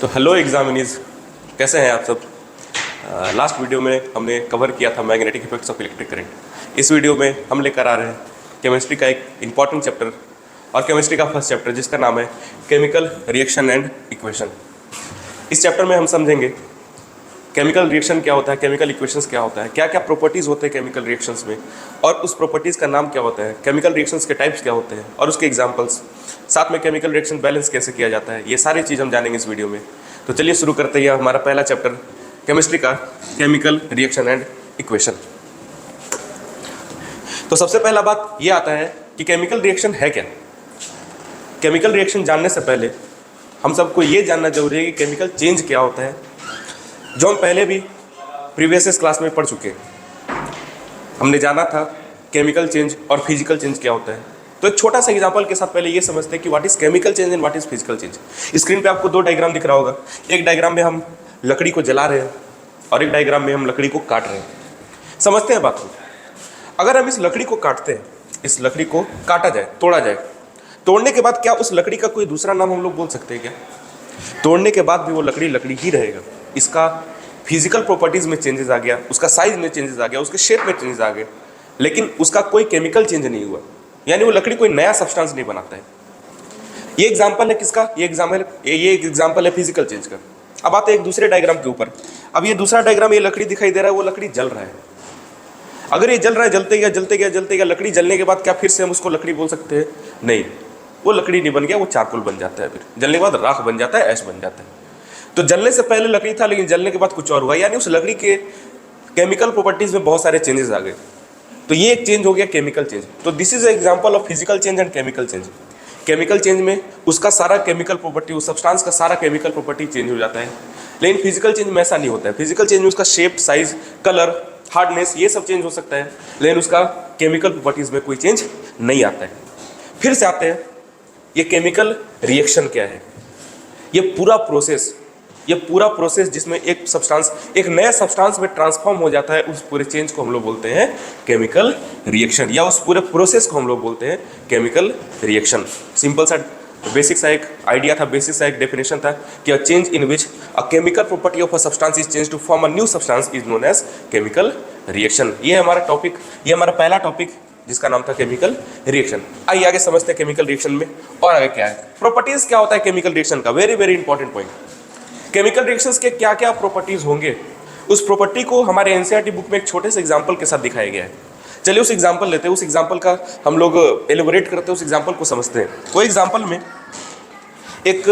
तो hello examinees, कैसे हैं आप सब। लास्ट वीडियो में हमने कवर किया था magnetic effects of electric current. इस वीडियो में हम लेकर आ रहे हैं केमिस्ट्री का एक इम्पॉर्टेंट चैप्टर और केमिस्ट्री का फर्स्ट चैप्टर जिसका नाम है केमिकल रिएक्शन एंड इक्वेशन। इस चैप्टर में हम समझेंगे केमिकल रिएक्शन क्या होता है, केमिकल इक्वेशंस क्या होता है, क्या क्या प्रॉपर्टीज़ होते हैं केमिकल रिएक्शंस में और उस प्रॉपर्टीज़ का नाम क्या होता है, केमिकल रिएक्शंस के टाइप्स क्या होते हैं और उसके एग्जांपल्स, साथ में केमिकल रिएक्शन बैलेंस कैसे किया जाता है, ये सारी चीज़ हम जानेंगे इस वीडियो में। तो चलिए शुरू करते हैं हमारा पहला चैप्टर केमिस्ट्री का, केमिकल रिएक्शन एंड इक्वेशन। तो सबसे पहला बात ये आता है कि केमिकल रिएक्शन है क्या। केमिकल रिएक्शन जानने से पहले हम सबको ये जानना जरूरी है कि केमिकल चेंज क्या होता है, जो हम पहले भी प्रीवियस क्लास में पढ़ चुके हैं। हमने जाना था केमिकल चेंज और फिजिकल चेंज क्या होता है। तो एक छोटा सा एग्जांपल के साथ पहले ये समझते हैं कि what is chemical change and what is physical change. Screen पे आपको दो डायग्राम दिख रहा होगा। एक डायग्राम में हम लकड़ी को जला रहे हैं और एक डायग्राम में हम लकड़ी को काट रहे हैं। समझते हैं बात को। अगर हम इस लकड़ी को काटते हैं, इस लकड़ी को काटा जाए, तोड़ा जाए, तोड़ने के बाद क्या उस लकड़ी का कोई दूसरा नाम हम लोग बोल सकते हैं क्या? तोड़ने के बाद भी वो लकड़ी लकड़ी ही रहेगा। इसका फिजिकल प्रॉपर्टीज में चेंजेस आ गया, उसका साइज में चेंजेस आ गया, उसके शेप में चेंजेस आ गए, लेकिन उसका कोई केमिकल चेंज नहीं हुआ, यानी वो लकड़ी कोई नया सब्सटेंस नहीं बनाता है। ये एग्जांपल है किसका? ये एग्जांपल है फिजिकल चेंज का। अब आते हैं एक दूसरे डायग्राम के ऊपर। अब ये दूसरा डायग्राम, ये लकड़ी दिखाई दे रहा है, वो लकड़ी जल रहा है। अगर ये जल रहा है, जलते गया, लकड़ी जलने के बाद क्या फिर से हम उसको लकड़ी बोल सकते हैं? नहीं, वो लकड़ी नहीं बन गया, वो चारकोल बन जाता है। फिर जलने के बाद राख बन जाता है, ऐश बन जाता है। तो जलने से पहले लकड़ी था, लेकिन जलने के बाद कुछ और हुआ, यानी उस लकड़ी के केमिकल प्रॉपर्टीज में बहुत सारे चेंजेस आ गए। तो ये एक चेंज हो गया, केमिकल चेंज। तो this is example of physical change and chemical change. Chemical change में उसका सारा केमिकल प्रॉपर्टी, उस सब्सटेंस का सारा केमिकल प्रॉपर्टी चेंज हो जाता है, लेकिन फिजिकल चेंज में ऐसा नहीं होता है। फिजिकल चेंज में उसका शेप, साइज, कलर, हार्डनेस, ये सब चेंज हो सकता है, लेकिन उसका केमिकल प्रॉपर्टीज में कोई चेंज नहीं आता है। फिर से आते हैं, ये केमिकल रिएक्शन क्या है। ये पूरा प्रोसेस जिसमें एक सब्सटेंस एक नए सब्सटेंस में ट्रांसफॉर्म हो जाता है, उस पूरे चेंज को हम लोग बोलते हैं केमिकल रिएक्शन, या उस पूरे प्रोसेस को हम लोग बोलते हैं केमिकल रिएक्शन। सिंपल सा बेसिक सा एक आइडिया था, बेसिक सा एक डेफिनेशन था कि a change in which a chemical property of a substance is change to form a new substance is known as chemical reaction. ये है हमारा टॉपिक, ये हमारा पहला टॉपिक जिसका नाम था केमिकल रिएक्शन। आइए आगे समझते हैं केमिकल रिएक्शन में और आगे क्या है, प्रॉपर्टीज क्या होता है केमिकल रिएक्शन का। Very very important point. Chemical reactions के क्या क्या प्रॉपर्टीज होंगे, उस प्रॉपर्टी को हमारे एनसीईआरटी बुक में एक छोटे से एग्जांपल के साथ दिखाया गया है। चलिए उस एग्जांपल लेते हैं, उस एग्जांपल का हम लोग एलिबोरेट करते हैं, उस एग्जांपल को समझते हैं। वो एग्जांपल में एक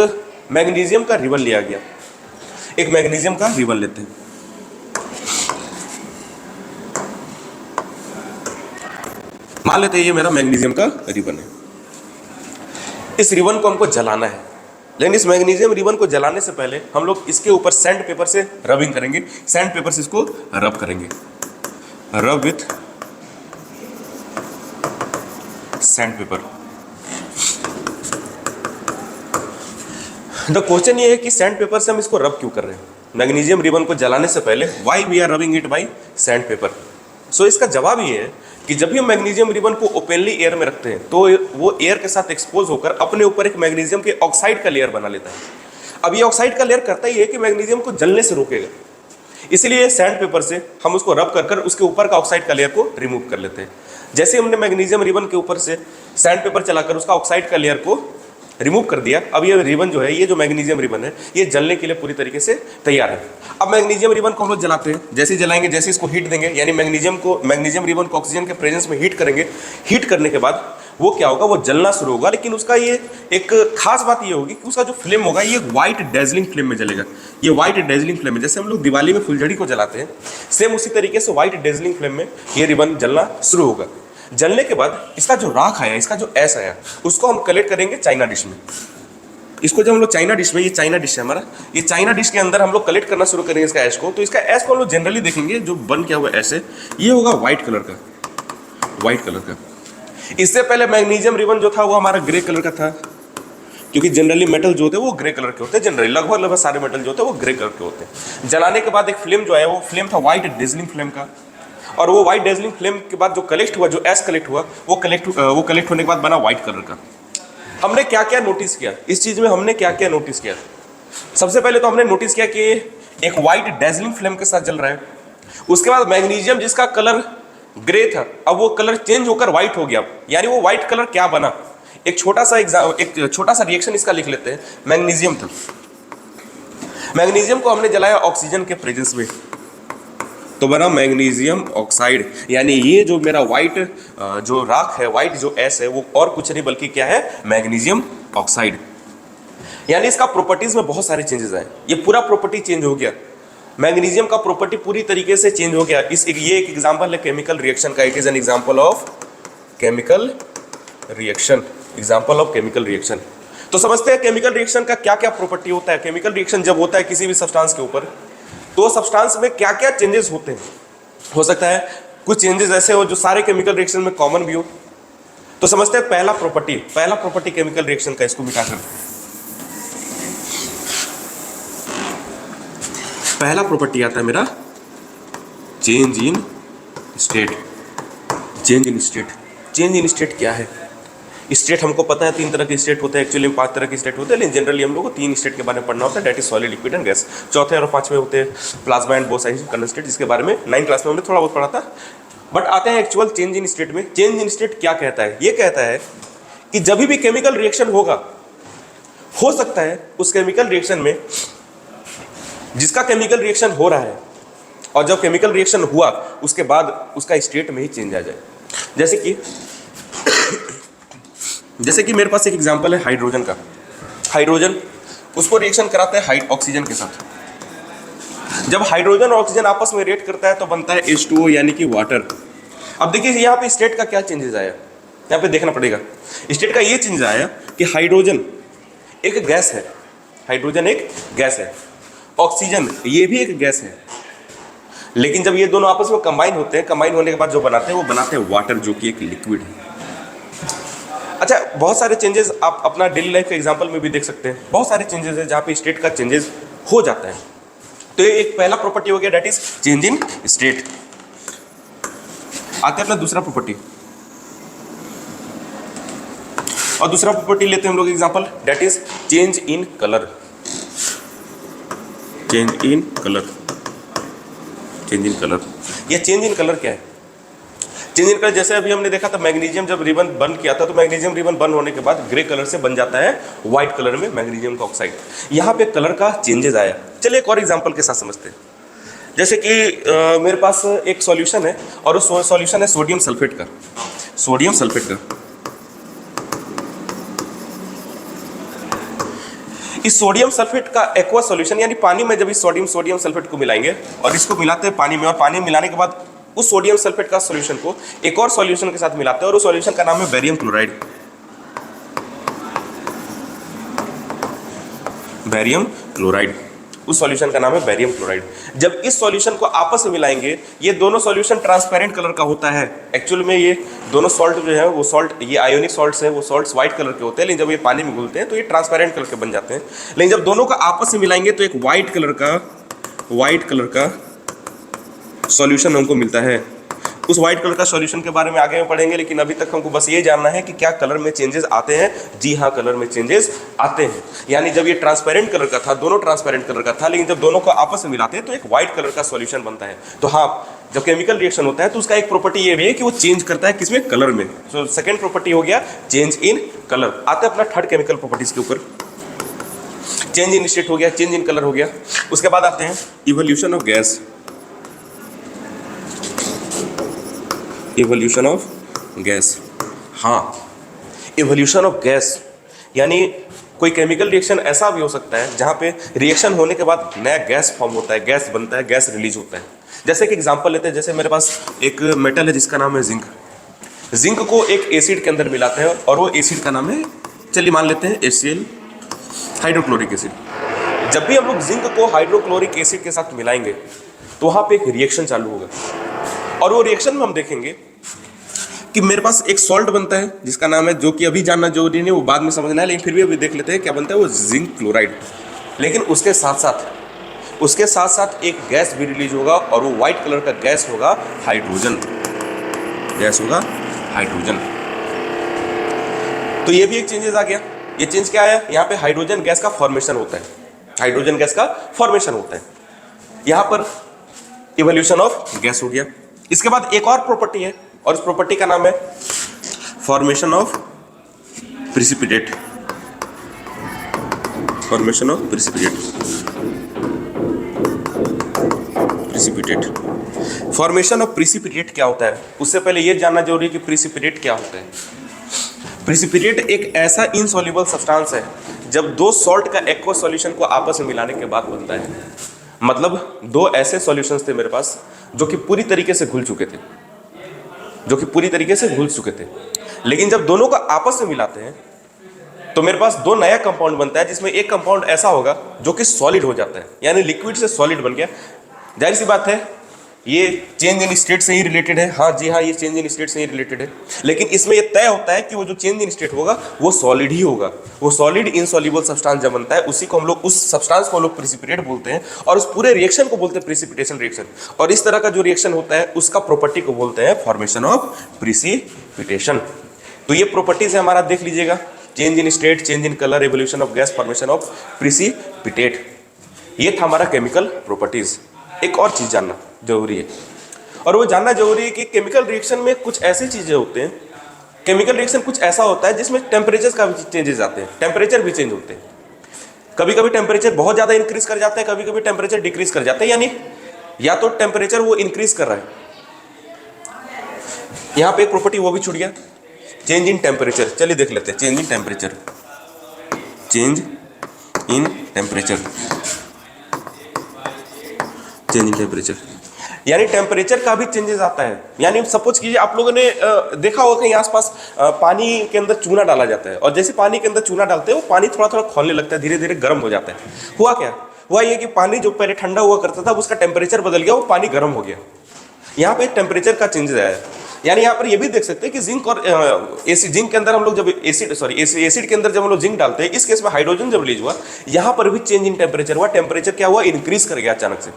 मैग्नीशियम का रिबन लिया गया। एक मैग्नीशियम का रिबन लेते हैं। मान लेते हैं ये मेरा मैग्नीशियम का रिबन है। इस रिबन को हमको जलाना है, लेकिन इस मैग्नीशियम रिबन को जलाने से पहले हम लोग इसके ऊपर सैंड पेपर से रबिंग करेंगे। सैंड पेपर से इसको रब करेंगे, रब with sand paper. The question ये है कि सैंड पेपर से हम इसको रब क्यों कर रहे हैं मैग्नीशियम रिबन को जलाने से पहले? Why we are rubbing it by sand paper? So इसका जवाब ये है कि जब भी हम मैग्नीशियम रिबन को ओपनली एयर में रखते हैं तो वो एयर के साथ एक्सपोज होकर अपने ऊपर एक मैग्नीशियम के ऑक्साइड का लेयर बना लेता है। अब ये ऑक्साइड का लेयर करता ही है कि मैग्नीशियम को जलने से रोकेगा, इसलिए सैंड पेपर से हम उसको रब कर उसके ऊपर का ऑक्साइड का लेयर को रिमूव कर लेते हैं। जैसे हमने मैग्नीशियम रिबन के ऊपर से सैंड पेपर चलाकर उसका ऑक्साइड का लेयर को रिमूव कर दिया, अब ये रिबन जो है, ये जो मैग्नीशियम रिबन है, ये जलने के लिए पूरी तरीके से तैयार है। अब मैग्नीशियम रिबन को हम लोग जलाते हैं, जैसे ही जलाएंगे, जैसे इसको हीट देंगे, यानी मैग्नीशियम रिबन को ऑक्सीजन के प्रेजेंस में हीट करेंगे। हीट करने के बाद वो क्या होगा, वो जलना शुरू होगा, लेकिन उसका ये एक खास बात ये होगी कि उसका जो फ्लेम होगा ये व्हाइट डेजलिंग फ्लेम में जलेगा। ये व्हाइट डेजलिंग फ्लेम में, जैसे हम लोग दिवाली में फुलझड़ी को जलाते हैं, सेम उसी तरीके से व्हाइट डेजलिंग फ्लेम में ये रिबन जलना शुरू होगा। जलने के बाद इसका जो राख आया, इसका जो ऐश आया, उसको हम कलेक्ट करेंगे चाइना डिश में। इसको जब हम लोग चाइना डिश में, ये चाइना डिश है हमारा, ये चाइना डिश के अंदर हम लोग कलेक्ट करना शुरू करेंगे इसका ऐश को। तो इसका ऐश को हम लोग जनरली देखेंगे, जो बन क्या हुआ ऐश है, ये होगा व्हाइट कलर का, व्हाइट कलर का। इससे पहले मैग्नीशियम रिबन जो था वो हमारा ग्रे कलर का था, क्योंकि जनरली मेटल जो होते हैं वो ग्रे कलर के होते हैं। जनरली लगभग सारे मेटल जो होते हैं वो ग्रे कलर के होते हैं। जलाने के बाद एक फ्लेम जो है, वो फ्लेम था व्हाइट डेजलिंग फ्लेम का, और वो व्हाइट डेजलिंग फ्लेम के बाद जो कलेक्ट हुआ, जो ऐश कलेक्ट हुआ, वो कलेक्ट होने के बाद बना व्हाइट कलर का। हमने क्या क्या नोटिस किया इस चीज में, हमने क्या क्या नोटिस किया? सबसे पहले तो हमने नोटिस किया कि एक वाइट डेजलिंग फ्लेम के साथ जल रहा है। उसके बाद मैग्नीशियम जिसका कलर ग्रे था, अब वो कलर चेंज होकर व्हाइट हो गया। यानी वो व्हाइट कलर क्या बना, एक छोटा सा रिएक्शन इसका लिख लेते हैं। मैग्नीशियम था, मैग्नीशियम को हमने जलाया ऑक्सीजन के प्रेजेंस में, तो बना मैग्नीशियम ऑक्साइड। यानी ये जो मेरा व्हाइट जो राख है, व्हाइट जो एस है, वो और कुछ नहीं बल्कि क्या है, मैग्नीशियम ऑक्साइड। यानी इसका प्रॉपर्टीज में बहुत सारे चेंजेस आए, ये पूरा प्रॉपर्टी चेंज हो गया। मैग्नीशियम का प्रॉपर्टी पूरी तरीके से चेंज हो गया। ये एक एग्जांपल है केमिकल रिएक्शन का। It is an example of chemical reaction, example of chemical reaction. तो समझते हैं केमिकल रिएक्शन का क्या क्या प्रॉपर्टी होता है। केमिकल रिएक्शन जब होता है किसी भी सब्सटेंस के ऊपर, तो सब्सटेंस में क्या क्या चेंजेस होते हैं। हो सकता है कुछ चेंजेस ऐसे हो जो सारे केमिकल रिएक्शन में कॉमन भी हो। तो समझते हैं पहला प्रॉपर्टी केमिकल रिएक्शन का, इसको मिटाकर पहला प्रॉपर्टी आता है मेरा change in state. Change in state, change in state क्या है? स्टेट हमको पता है 3 तरह के स्टेट होते हैं, एक्चुअली 5 तरह के स्टेट होते हैं, लेकिन जनरली हम लोग को 3 स्टेट के बारे में पढ़ना होता है, that is solid, liquid and gas. चौथे और 5वें होते हैं प्लाज्मा एंड बोस कंडेंसेट, जिसके बारे में 9th क्लास में हमने थोड़ा बहुत पढ़ा था। बट आते हैं एक्चुअल चेंज इन स्टेट में। चेंज इन स्टेट क्या कहता है? ये कहता है कि जब भी केमिकल रिएक्शन होगा, हो सकता है उस केमिकल रिएक्शन में जिसका केमिकल रिएक्शन हो रहा है, और जब केमिकल रिएक्शन हुआ उसके बाद उसका स्टेट में ही चेंज आ जाए। जैसे कि मेरे पास एक एग्जांपल है हाइड्रोजन का। हाइड्रोजन, उसको रिएक्शन कराते हैं ऑक्सीजन के साथ। जब हाइड्रोजन और ऑक्सीजन आपस में रिएक्ट करता है तो बनता है H2O, यानी कि वाटर। अब देखिए यहाँ पे स्टेट का क्या चेंजेस आया, यहाँ पे देखना पड़ेगा। स्टेट का ये चेंज आया कि हाइड्रोजन एक गैस है, हाइड्रोजन एक गैस है, ऑक्सीजन ये भी एक गैस है, लेकिन जब ये दोनों आपस में कंबाइन होते हैं, कंबाइन होने के बाद जो बनाते हैं वो बनाते हैं वाटर, जो कि एक लिक्विड है। अच्छा, बहुत सारे चेंजेस आप अपना डेली लाइफ के एग्जांपल में भी देख सकते हैं। बहुत सारे चेंजेस है जहाँ पे स्टेट का चेंजेस हो जाता है। तो ये एक पहला प्रॉपर्टी हो गया, that is change in state. आते हैं अपना दूसरा प्रॉपर्टी, और दूसरा प्रॉपर्टी लेते हैं हम लोग example, that is change in colour. Change in colour, change in colour. ये चेंज इन कलर क्या है? चेंज इन कलर, जैसे अभी हमने देखा था मैग्नीशियम जब रिबन बर्न किया था, तो मैग्नीशियम रिबन बर्न होने के बाद ग्रे कलर से बन जाता है व्हाइट कलर में मैग्नीशियम का ऑक्साइड। यहाँ पे कलर का चेंजेस आया। चलिए एक और एग्जांपल के साथ समझते हैं। जैसे कि मेरे पास एक सॉल्यूशन है, और उस सॉल्यूशन है सोडियम सल्फेट का। सोडियम सल्फेट का, इस सोडियम सल्फेट का एक्वा सॉल्यूशन, यानी पानी में जब इस सोडियम सल्फेट को मिलाएंगे और इसको मिलाते हैं पानी में, और पानी में मिलाने के बाद उस सोडियम सल्फेट का सॉल्यूशन को एक और सॉल्यूशन के साथ मिलाते हैं, और उस सॉल्यूशन का नाम है बेरियम क्लोराइड। बेरियम क्लोराइड, उस सॉल्यूशन का नाम है बेरियम क्लोराइड। जब इस सॉल्यूशन को आपस में मिलाएंगे, ये दोनों सॉल्यूशन ट्रांसपेरेंट कलर का होता है। एक्चुअल में ये दोनों सॉल्ट जो है वो सॉल्ट, ये आयोनिक सॉल्ट्स हैं, वो सॉल्ट्स व्हाइट कलर के होते हैं, लेकिन जब ये पानी में घुलते हैं तो ये ट्रांसपेरेंट कलर के बन जाते हैं। लेकिन जब दोनों को आपस में मिलाएंगे तो एक व्हाइट कलर का सॉल्यूशन हमको मिलता है। उस व्हाइट कलर का सॉल्यूशन के बारे में आगे में पढ़ेंगे, लेकिन अभी तक हमको बस ये जानना है कि क्या कलर में चेंजेस आते हैं। जी हाँ, कलर में चेंजेस आते हैं। यानी जब ये ट्रांसपेरेंट कलर का था, दोनों ट्रांसपेरेंट कलर का था, लेकिन जब दोनों को आपस में मिलाते हैं तो एक व्हाइट कलर का सॉल्यूशन बनता है। तो हाँ, जब केमिकल रिएक्शन होता है तो उसका एक प्रॉपर्टी ये भी है कि वो चेंज करता है किसमें, कलर में। तो सेकेंड प्रॉपर्टी हो गया चेंज इन कलर। आते हैं अपना थर्ड केमिकल प्रॉपर्टीज के ऊपर। चेंज इन स्टेट हो गया, चेंज इन कलर हो गया। उसके बाद आते हैं evolution of gas. Evolution of gas, हाँ, इवोल्यूशन ऑफ गैस यानी कोई केमिकल रिएक्शन ऐसा भी हो सकता है जहाँ पे रिएक्शन होने के बाद नया गैस फॉर्म होता है, गैस बनता है, गैस रिलीज होता है। जैसे कि एग्जांपल लेते हैं, जैसे मेरे पास एक मेटल है जिसका नाम है जिंक। जिंक को एक एसिड के अंदर मिलाते हैं, और वो एसिड का नाम है, चलिए मान लेते हैं HCl, हाइड्रोक्लोरिक एसिड। जब भी हम लोग जिंक को हाइड्रोक्लोरिक एसिड के साथ मिलाएंगे तो वहाँ पे एक रिएक्शन चालू होगा, और वो रिएक्शन में हम देखेंगे कि मेरे पास एक सॉल्ट बनता है जिसका नाम है, जो कि अभी जानना जरूरी नहीं, वो बाद में समझना है, लेकिन फिर भी अभी देख लेते हैं क्या बनता है, वो जिंक क्लोराइड। लेकिन उसके साथ साथ एक गैस भी रिलीज होगा, और वो व्हाइट कलर का गैस होगा हाइड्रोजन, गैस होगा हाइड्रोजन। तो ये भी एक चेंजेस आ गया। ये चेंज क्या आया, यहाँ पे हाइड्रोजन गैस का फॉर्मेशन होता है। हाइड्रोजन गैस का फॉर्मेशन होता है। यहां पर इवोल्यूशन ऑफ गैस हो गया। इसके बाद एक और प्रॉपर्टी है और इस प्रॉपर्टी का नाम है formation of precipitate. Formation of precipitate. Formation of precipitate क्या होता है, उससे पहले यह जानना जरूरी है कि प्रिसिपिटेट क्या होता है। प्रिसिपिटेट एक ऐसा इनसॉल्युबल सब्सटेंस है जब दो सॉल्ट का एक्वा सॉल्यूशन को आपस में मिलाने के बाद बनता है। मतलब दो ऐसे सॉल्यूशंस थे मेरे पास जो कि पूरी तरीके से घुल चुके थे, लेकिन जब दोनों को आपस में मिलाते हैं तो मेरे पास दो नया कंपाउंड बनता है, जिसमें एक कंपाउंड ऐसा होगा जो कि सॉलिड हो जाता है, यानी लिक्विड से सॉलिड बन गया। जाहिर सी बात है ये चेंज इन स्टेट से ही रिलेटेड है। हाँ जी हाँ, ये चेंज इन स्टेट से ही रिलेटेड है, लेकिन इसमें ये तय होता है कि वो जो चेंज इन स्टेट होगा वो सॉलिड ही होगा। वो सॉलिड इनसॉल्युबल सब्सटेंस जब बनता है उसी को हम लोग, उस सब्सटेंस को हम लोग प्रिसिपिटेट बोलते हैं और उस पूरे रिएक्शन को बोलते हैं प्रिसिपिटेशन रिएक्शन। और इस तरह का जो रिएक्शन होता है उसका प्रॉपर्टी को बोलते हैं फॉर्मेशन ऑफ प्रिसिपिटेशन। तो ये प्रॉपर्टीज है हमारा, देख लीजिएगा, change in state, change in colour, evolution of gas, formation of precipitate. ये था हमारा केमिकल प्रॉपर्टीज। एक और चीज जानना जरूरी है, और वो जानना जरूरी है कि केमिकल रिएक्शन में कुछ ऐसी चीजें होते हैं, केमिकल रिएक्शन कुछ ऐसा होता है जिसमें टेम्परेचर का भी चेंजेस आते हैं, टेम्परेचर भी चेंज होते हैं। कभी कभी टेम्परेचर बहुत ज़्यादा इंक्रीज कर जाते हैं, कभी कभी टेम्परेचर डिक्रीज कर जाते हैं, यानी या तो टेम्परेचर वो इंक्रीज कर रहा है। यहाँ पे एक प्रॉपर्टी वो भी छूट गया, चेंज इन टेम्परेचर। चलिए देख लेते हैं, change in temperature, change in temperature, change in temperature, यानी टेम्परेचर का भी चेंजेस आता है। यानी सपोज कीजिए आप लोगों ने देखा होगा कहीं आसपास पानी के अंदर चूना डाला जाता है, और जैसे पानी के अंदर चूना डालते हैं वो पानी थोड़ा थोड़ा खौलने लगता है, धीरे धीरे गर्म हो जाता है। हुआ क्या? हुआ ये कि पानी जो पहले ठंडा हुआ करता था उसका टेम्परेचर बदल गया, वो पानी गर्म हो गया। यहाँ पे टेम्परेचर का चेंजेस आया है। यानी यहाँ पर ये भी देख सकते हैं कि जिंक और जिंक के अंदर हम लोग जब एसिड के अंदर जब हम लोग जिंक डालते हैं, इस केस में हाइड्रोजन जब रिलीज हुआ, यहाँ पर भी चेंज इन टेम्परेचर हुआ। टेम्परेचर क्या हुआ? इंक्रीज कर गया अचानक से।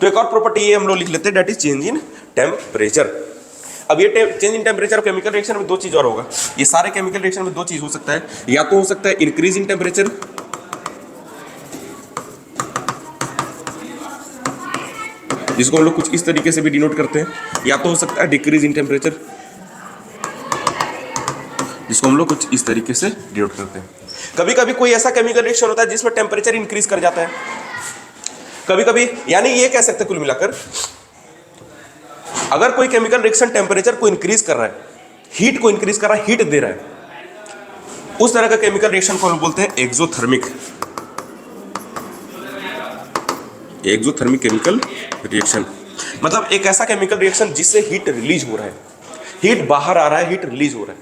तो एक और प्रॉपर्टी ये हम लोग लिख लेते हैं, that is change in temperature. अब ये चेंज इन टेम्परेचर और केमिकल रिएक्शन में दो चीज और होगा। ये सारे केमिकल रिएक्शन में दो चीज हो सकता है, या तो हो सकता है इंक्रीज इन टेम्परेचर, जिसको हम लोग कुछ इस तरीके से भी डिनोट करते हैं, या तो हो सकता है डिक्रीज इन टेम्परेचर, जिसको हम लोग कुछ इस तरीके से डिनोट करते हैं। कभी कभी कोई ऐसा केमिकल रिएक्शन होता है जिसमें टेम्परेचर इंक्रीज कर जाता है कभी कभी, यानी ये कह सकते हैं कुल मिलाकर, अगर कोई केमिकल रिएक्शन टेम्परेचर को इंक्रीज कर रहा है, हीट को इंक्रीज कर रहा है, हीट दे रहा है, उस तरह का केमिकल रिएक्शन को हम बोलते हैं एक्सोथर्मिक, एक्सोथर्मिक केमिकल रिएक्शन। मतलब एक ऐसा केमिकल रिएक्शन जिससे हीट रिलीज हो रहा है, हीट बाहर आ रहा है, हीट रिलीज हो रहा है।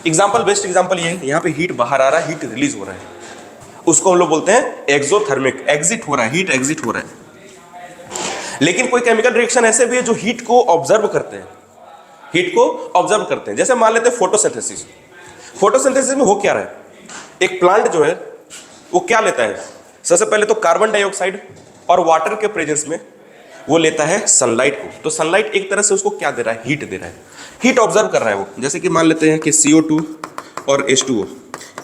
एग्जांपल, बेस्ट एग्जांपल ये है, यहाँ पे हीट बाहर आ रहा है, हीट रिलीज हो रहा है, उसको हम लोग बोलते हैं एक्सोथर्मिक, एग्जिट हो रहा है, हीट एग्जिट हो रहा है। लेकिन कोई केमिकल रिएक्शन ऐसे भी है जो हीट को ऑब्जर्व करते हैं, हीट को ऑब्जर्व करते हैं। जैसे मान लेते हैं फोटोसिंथेसिस। फोटोसिंथेसिस में हो क्या रहा है, एक प्लांट जो है वो क्या लेता है, सबसे पहले तो कार्बन डाइऑक्साइड और वाटर के प्रेजेंस में वो लेता है सनलाइट को। तो सनलाइट एक तरह से उसको क्या दे रहा है, हीट दे रहा है, हीट ऑब्जर्व कर रहा है वो। जैसे कि मान लेते हैं कि CO2 और H2O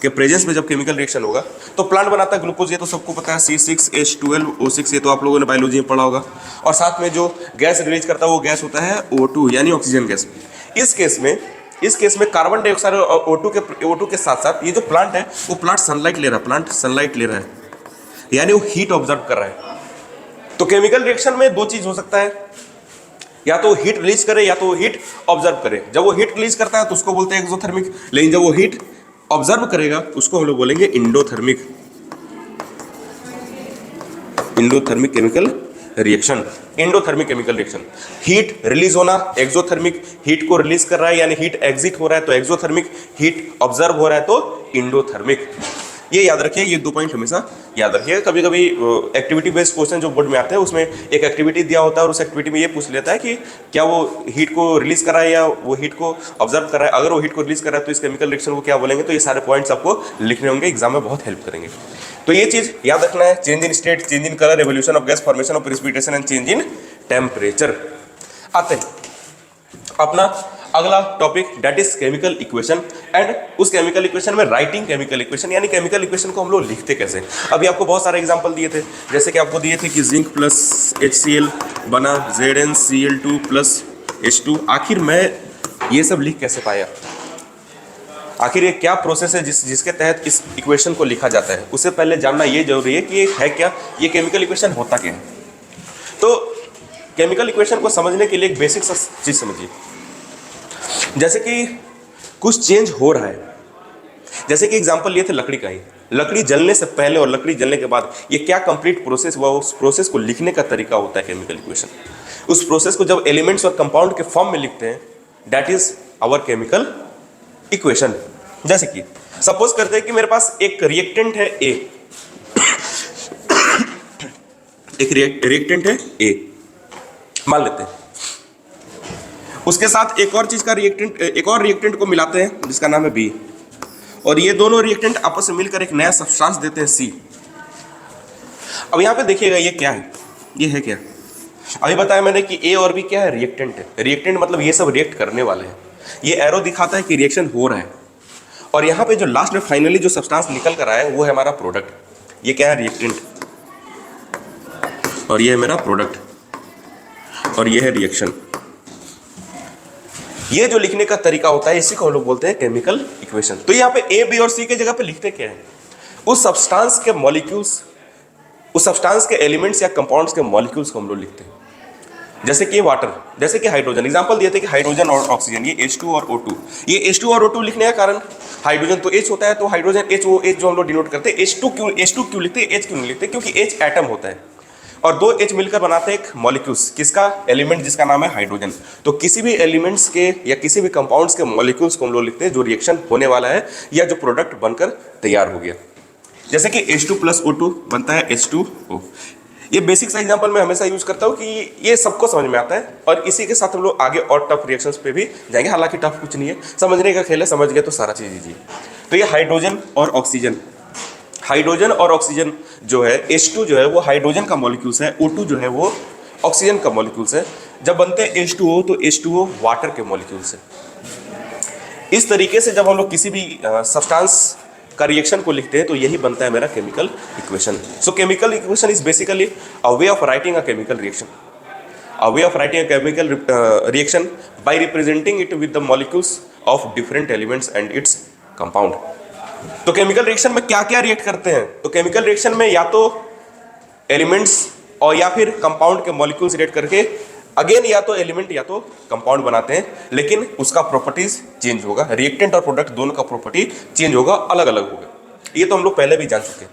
के प्रेजेंस में जब केमिकल रिएक्शन होगा तो प्लांट बनाता है ग्लूकोज, ये तो सबको पता है, C6H12O6, ये तो आप लोगों ने बायोलॉजी में पढ़ा होगा। और साथ में जो गैस रिलीज करता है वो गैस होता है O2, यानी ऑक्सीजन गैस। इस केस में कार्बन डाइऑक्साइड और O2 के साथ साथ ये जो प्लांट है वो प्लांट सनलाइट ले रहा है, प्लांट सनलाइट ले रहा है, यानी वो हीट ऑब्जर्व कर रहा है। तो केमिकल रिएक्शन में दो चीज हो सकता है, या तो हीट रिलीज करे या तो हीट ऑब्जर्व करे। जब वो हीट रिलीज करता है तो उसको बोलते हैं एक्सोथर्मिक, लेकिन जब वो हीट ऑब्जर्व करेगा उसको हम लोग बोलेंगे endothermic, endothermic chemical reaction. Endothermic chemical reaction, heat release होना, एक्सोथर्मिक हीट को रिलीज कर रहा है यानी हीट एग्जिट हो रहा है तो एक्सोथर्मिक, हीट ऑब्जर्व हो रहा है तो इंडोथर्मिक। ये याद रखिए, ये 2 पॉइंट हमेशा याद रखिए। कभी कभी एक्टिविटी बेस्ड क्वेश्चन जो बोर्ड में आते हैं उसमें एक एक्टिविटी दिया होता है और उस एक्टिविटी में ये पूछ लेता है कि क्या वो हीट को रिलीज कर रहा है या वो हीट को ऑब्जर्व कर रहा है। अगर वो हीट को रिलीज कर रहा है तो इस केमिकल रिएक्शन को क्या बोलेंगे। तो ये सारे पॉइंट्स आपको लिखने होंगे, एग्जाम में बहुत हेल्प करेंगे। तो ये चीज याद रखना है, change in state, change in colour, evolution of gas, formation of precipitation and change in temperature. आते हैं अपना अगला topic that is chemical equation, and उस केमिकल इक्वेशन में राइटिंग केमिकल इक्वेशन, यानी केमिकल इक्वेशन को हम लोग लिखते कैसे। अभी आपको बहुत सारे एग्जांपल दिए थे, जैसे कि आपको दिए थे कि जिंक प्लस HCl बना ZnCl2 प्लस H2। आखिर मैं ये सब लिख कैसे पाया, आखिर ये क्या प्रोसेस है जिसके तहत इस इक्वेशन को लिखा जाता है। उससे पहले जानना ये जरूरी है कि ये है क्या, ये केमिकल इक्वेशन होता क्या है। तो केमिकल इक्वेशन को समझने के लिए एक बेसिक सा चीज समझिए, जैसे कि कुछ चेंज हो रहा है। जैसे कि एग्जांपल लिए थे लकड़ी का ही, लकड़ी जलने से पहले और लकड़ी जलने के बाद ये क्या कंप्लीट प्रोसेस हुआ, उस प्रोसेस को लिखने का तरीका होता है केमिकल इक्वेशन। उस प्रोसेस को जब एलिमेंट्स और कंपाउंड के फॉर्म में लिखते हैं, that is our chemical equation. जैसे कि सपोज करते हैं कि मेरे पास एक रिएक्टेंट है A, एक रिएक्टेंट है A मान लेते हैं, उसके साथ एक और चीज का रिएक्टेंट, एक और रिएक्टेंट को मिलाते हैं जिसका नाम है B, और ये दोनों रिएक्टेंट आपस में मिलकर एक नया सब्सटेंस देते हैं C। अब यहाँ पे देखिएगा ये क्या है, ये है क्या, अभी बताया मैंने कि A और B क्या है, रिएक्टेंट है। रिएक्टेंट मतलब ये सब रिएक्ट करने वाले हैं। ये एरो दिखाता है कि रिएक्शन हो रहा है, और यहाँ पे जो लास्ट में फाइनली जो सब्सटेंस निकल कर आया है वो है हमारा प्रोडक्ट। ये क्या है, रिएक्टेंट, और ये है मेरा प्रोडक्ट, और ये है रिएक्शन। ये जो लिखने का तरीका होता है इसी को हम लोग बोलते हैं केमिकल इक्वेशन। तो यहाँ पे A, B और C के जगह पे लिखते क्या है, उस सब्सटेंस के मॉलिक्यूल्स, उस सब्सटेंस के एलिमेंट्स या कंपाउंड्स के मॉलिक्यूल्स को हम लोग लिखते हैं। जैसे कि वाटर, जैसे कि हाइड्रोजन, एग्जांपल दिए थे कि हाइड्रोजन और ऑक्सीजन, ये H2 और O2। ये H2 और O2 लिखने का कारण, हाइड्रोजन तो H होता है, तो हाइड्रोजन H, वो H जो हम लोग डिनोट करते हैं, H2 क्यों लिखते हैं, H क्यों नहीं लिखते, क्योंकि H एटम होता है और दो H मिलकर बनाते हैं एक मॉलिक्यूल्स, किसका, एलिमेंट जिसका नाम है हाइड्रोजन। तो किसी भी एलिमेंट्स के या किसी भी कंपाउंड्स के मॉलिक्यूल्स को हम लोग लिखते हैं जो रिएक्शन होने वाला है या जो प्रोडक्ट बनकर तैयार हो गया। जैसे कि H2 प्लस O2 बनता है H2O। ये बेसिक सा एग्जांपल मैं हमेशा यूज करता हूँ कि ये सबको समझ में आता है, और इसी के साथ हम लोग आगे और टफ रिएक्शंस पे भी जाएंगे। हालांकि टफ कुछ नहीं है, समझने का खेल है, समझ गए तो सारा चीज लीजिए। तो ये हाइड्रोजन और ऑक्सीजन, हाइड्रोजन और ऑक्सीजन जो है, H2 जो है वो हाइड्रोजन का मॉलिक्यूल्स है, O2 जो है वो ऑक्सीजन का मॉलिक्यूल्स है। जब बनते हैं H2O तो H2O वाटर के मॉलिक्यूल्स है। इस तरीके से जब हम लोग किसी भी सब्सटेंस का रिएक्शन को लिखते हैं तो यही बनता है मेरा chemical equation. So chemical equation is basically a way of writing a chemical reaction, a way of writing a chemical reaction by representing it with the molecules of different elements and its compound. तो chemical reaction में क्या क्या react करते हैं, तो chemical reaction में या तो एलिमेंट्स और या फिर कंपाउंड के मॉलिक्यूल्स रिएक्ट करके अगेन या तो एलिमेंट या तो कंपाउंड बनाते हैं, लेकिन उसका प्रॉपर्टीज चेंज होगा। रिएक्टेंट और प्रोडक्ट दोनों का प्रॉपर्टी चेंज होगा, अलग अलग होगा। ये तो हम लोग पहले भी जान चुके हैं।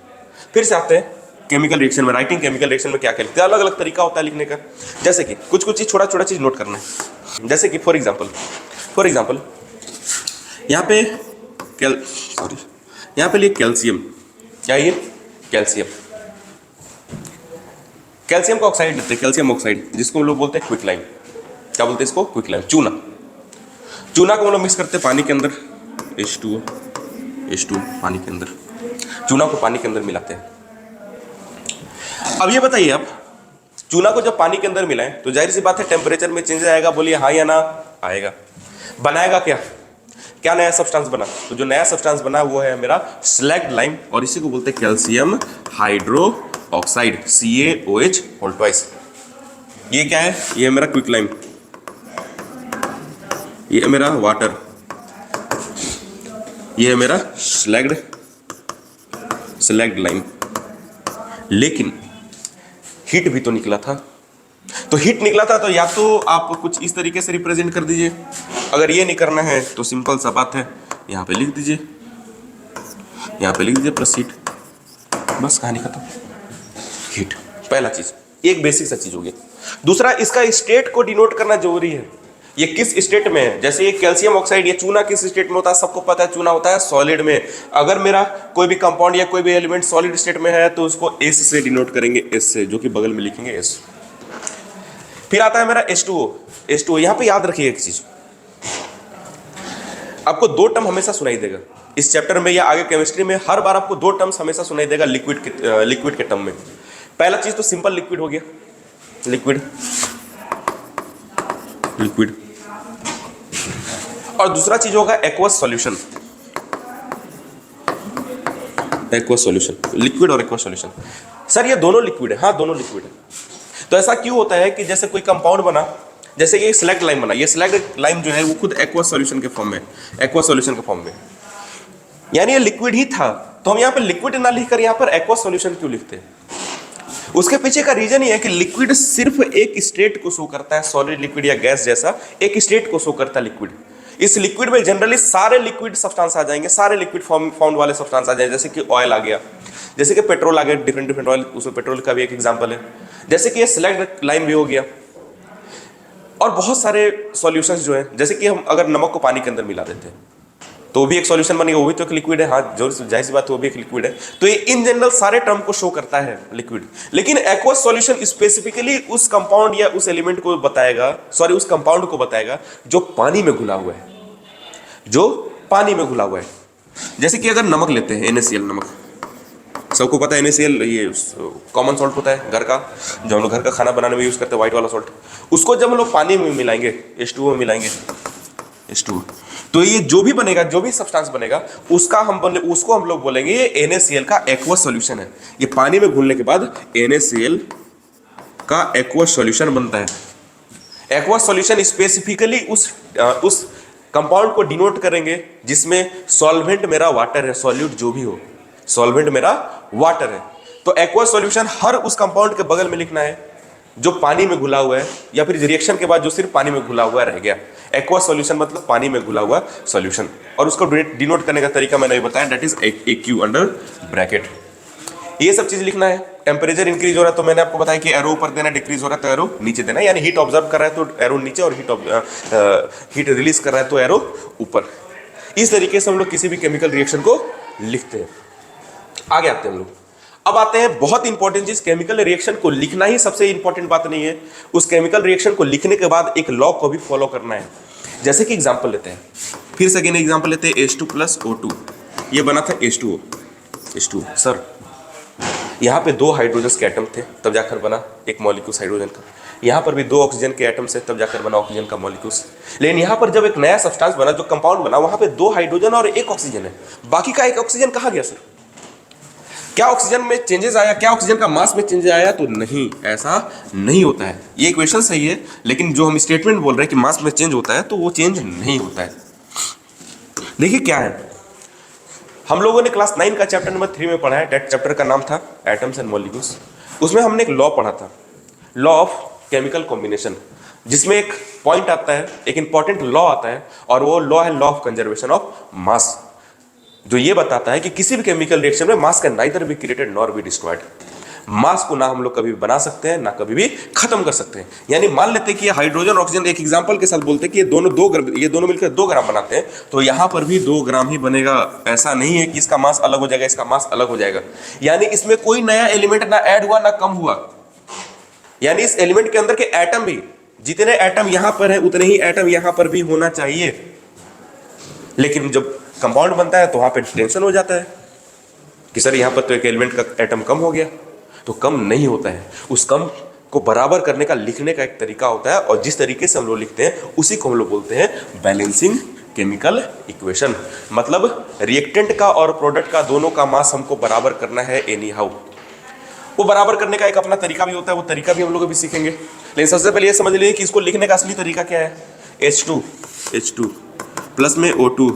फिर से आते हैं केमिकल रिएक्शन में, राइटिंग केमिकल रिएक्शन में क्या क्या लिखते हैं, अलग अलग तरीका होता है लिखने का। जैसे कि कुछ कुछ चीज, छोटा छोटा चीज नोट करना है। जैसे कि फॉर एग्जाम्पल यहाँ पे यहाँ पे लिए कैल्शियम, क्या ये कैल्शियम, कैल्शियम का ऑक्साइड लेते हैं, कैल्शियम ऑक्साइड, जिसको हम लोग बोलते हैं क्विक लाइम। क्या बोलते हैं इसको, क्विक लाइम। चूना को हम लोग मिक्स करते हैं पानी के अंदर, H2 पानी के अंदर, चूना को पानी के अंदर मिलाते हैं। अब ये बताइए, आप चूना को जब पानी के अंदर मिलाएं तो जाहिर सी बात है टेम्परेचर में चेंज आएगा, बोलिए हाँ या ना आएगा। बनाएगा क्या, क्या नया सब्सटेंस बना, तो जो नया सब्सटेंस बना वो है मेरा स्लैग्ड लाइम, और इसी को बोलते हैं calcium hydroxide, CaOH whole twice. ये क्या है, ये है मेरा क्विक लाइम, ये है मेरा वाटर, ये है मेरा स्लैग्ड लाइम। लेकिन हीट भी तो निकला था, तो हीट निकला था तो या तो आप कुछ इस तरीके से रिप्रेजेंट कर दीजिए। अगर ये नहीं करना है तो सिंपल सा बात है, यहाँ पे लिख दीजिए, यहाँ पे लिख दीजिए प्लस हीट, बस कहानी खत्म। हीट पहला चीज, एक बेसिक सा चीज हो गया। दूसरा, इसका स्टेट को डिनोट करना जरूरी है, ये किस स्टेट में है। जैसे ये कैल्शियम ऑक्साइड, ये चूना किस स्टेट में होता है, सबको पता है चूना होता है सॉलिड में। अगर मेरा कोई भी कंपाउंड या कोई भी एलिमेंट सॉलिड स्टेट में है तो उसको S से डिनोट करेंगे, S से, जो कि बगल में लिखेंगे S। फिर आता है मेरा H2O। यहाँ पे याद रखिए एक चीज, आपको दो टर्म हमेशा सुनाई देगा इस चैप्टर में या आगे केमिस्ट्री में, हर बार आपको दो टर्म्स हमेशा सुनाई देगा लिक्विड के टर्म में। पहला चीज तो सिंपल लिक्विड हो गया, लिक्विड। और दूसरा चीज होगा aqueous solution. Aqueous solution, liquid और एक्वस सॉल्यूशन। सर ये दोनों लिक्विड है? हाँ दोनों लिक्विड है। तो ऐसा क्यों होता है कि जैसे कोई कंपाउंड बना, जैसे ये स्लैग लाइम बना, ये स्लैग लाइम जो है वो खुद एक्वस सॉल्यूशन के फॉर्म में, एक्वस सॉल्यूशन के फॉर्म में, यानी ये लिक्विड ही था। तो हम यहाँ पे लिक्विड ना लिखकर यहाँ पर एक्वस सॉल्यूशन क्यों लिखते हैं? उसके पीछे का रीजन ये है कि लिक्विड सिर्फ एक स्टेट को शो करता है, सॉलिड, लिक्विड या गैस जैसा एक स्टेट को शो करता है लिक्विड। इस लिक्विड में जनरली सारे लिक्विड सब्सटेंस आ जाएंगे, सारे लिक्विड फाउंड वाले सब्सटेंस आ जाएंगे, जैसे कि ऑयल आ गया, जैसे कि पेट्रोल आ गया, डिफरेंट डिफरेंट ऑयल, उसमें पेट्रोल का भी एक एग्जांपल है, जैसे कि ये स्लैग लाइम भी हो गया। और बहुत सारे सॉल्यूशंस जो हैं, जैसे कि हम अगर नमक को पानी के अंदर मिला देते हैं तो भी एक सॉल्यूशन बनेगा, वो भी तो एक लिक्विड है। हाँ जो जाहिर सी बात है वो भी एक लिक्विड है। तो ये इन जनरल सारे टर्म को शो करता है लिक्विड, लेकिन एक्वस सॉल्यूशन स्पेसिफिकली उस कंपाउंड या उस एलिमेंट को बताएगा, सॉरी उस कंपाउंड को बताएगा जो पानी में घुला हुआ है, जो पानी में घुला हुआ है। जैसे कि अगर नमक लेते हैं, NaCl, नमक सबको पता है, NaCl ये कॉमन सॉल्ट होता है घर का, जो हम लोग घर का खाना बनाने में यूज करते हैं, व्हाइट वाला सॉल्ट। उसको जब हम लोग पानी में मिलाएंगे, H2O में मिलाएंगे, H2O, तो ये जो भी बनेगा, जो भी सब्सटेंस बनेगा, उसको हम लोग बोलेंगे ये NaCl का एक्वस सॉल्यूशन है। ये पानी में घुलने के बाद NaCl का एक्वस सॉल्यूशन बनता है। एक्वस सॉल्यूशन स्पेसिफिकली उस कंपाउंड को डिनोट करेंगे जिसमें सॉल्वेंट मेरा वाटर है, सॉल्यूट जो भी हो, सॉल्वेंट मेरा वाटर है। तो एक्वस सॉल्यूशन हर उस कंपाउंड के बगल में लिखना है जो पानी में घुला हुआ है, या फिर रिएक्शन के बाद जो सिर्फ पानी में घुला हुआ रह गया। एक्वस सॉल्यूशन मतलब पानी में घुला हुआ सॉल्यूशन। और उसको डिनोट करने का तरीका मैंने भी बताया, that is AQ under bracket. ये सब चीज लिखना है। टेम्परेचर इंक्रीज हो रहा है तो मैंने आपको बताया कि एरो ऊपर देना, डिक्रीज हो रहा है तो एरो नीचे देना, यानी हीट ऑब्जर्व कर रहा है तो एरो नीचे, और हीट रिलीज कर रहा है तो एरो ऊपर। इस तरीके से हम लोग किसी भी केमिकल रिएक्शन को लिखते हैं। आगे आते हैं हम लोग। अब आते हैं बहुत इंपॉर्टेंट चीज, केमिकल रिएक्शन को लिखना ही सबसे इंपॉर्टेंट बात नहीं है, उस केमिकल रिएक्शन को लिखने के बाद एक लॉ को भी फॉलो करना है। जैसे कि एग्जांपल लेते हैं, फिर सेकेंड एग्जांपल लेते हैं, H2 + O2, ये बना था H2O। सर यहाँ पे 2 हाइड्रोजन के एटम थे तब जाकर बना एक मॉलिक्यूल्स हाइड्रोजन का, यहाँ पर भी 2 ऑक्सीजन के एटम्स है तब जाकर बना ऑक्सीजन का मॉलिक्यूल्स। लेकिन यहाँ पर जब एक नया सब्सटेंस बना, जो कंपाउंड बना, वहाँ पे 2 हाइड्रोजन और 1 ऑक्सीजन है, बाकी का 1 ऑक्सीजन कहाँ गया सर? क्या ऑक्सीजन में चेंजेस आया? क्या ऑक्सीजन का मास में चेंजेस आया? तो नहीं, ऐसा नहीं होता है। ये इक्वेशन सही है, लेकिन जो हम स्टेटमेंट बोल रहे हैं कि मास में चेंज होता है, तो वो चेंज नहीं होता है। देखिए क्या है, हम लोगों ने क्लास 9 का चैप्टर नंबर 3 में पढ़ा है, दैट चैप्टर का नाम था एटम्स एंड मॉलिक्यूल्स। उसमें हमने एक लॉ पढ़ा था, लॉ ऑफ केमिकल कॉम्बिनेशन, जिसमें एक पॉइंट आता है, एक इंपॉर्टेंट लॉ आता है, और वो लॉ है law of conservation of mass, जो ये बताता है कि किसी भी केमिकल रिएक्शन में mass can neither be created nor be destroyed. Mass को ना हम लोग कभी भी बना सकते हैं, ना कभी भी खत्म कर सकते हैं। यानी मान लेते हैं कि हाइड्रोजन और ऑक्सीजन, एक एग्जांपल के साथ बोलते हैं कि ये दोनों मिलकर 2 ग्राम बनाते हैं, तो यहाँ पर भी 2 ग्राम ही बनेगा। ऐसा नहीं है कि इसका मास अलग हो जाएगा, इसका मास अलग हो जाएगा। यानी इसमें कोई नया एलिमेंट ना ऐड हुआ ना कम हुआ, यानी इस एलिमेंट के अंदर के एटम भी, जितने एटम यहाँ पर है उतने ही एटम यहाँ पर भी होना चाहिए। लेकिन जब कंपाउंड बनता है तो वहाँ पे टेंशन हो जाता है कि सर यहाँ पर तो एक एलिमेंट का एटम कम हो गया। तो कम नहीं होता है, उस कम को बराबर करने का लिखने का एक तरीका होता है, और जिस तरीके से हम लोग लिखते हैं उसी को हम लोग बोलते हैं बैलेंसिंग केमिकल इक्वेशन। मतलब रिएक्टेंट का और प्रोडक्ट का दोनों का मास हमको बराबर करना है एनी हाउ। वो बराबर करने का एक अपना तरीका भी होता है, वो तरीका भी हम लोग अभी सीखेंगे। लेकिन सबसे पहले ये समझ लीजिए कि इसको लिखने का असली तरीका क्या है। H2 प्लस में O2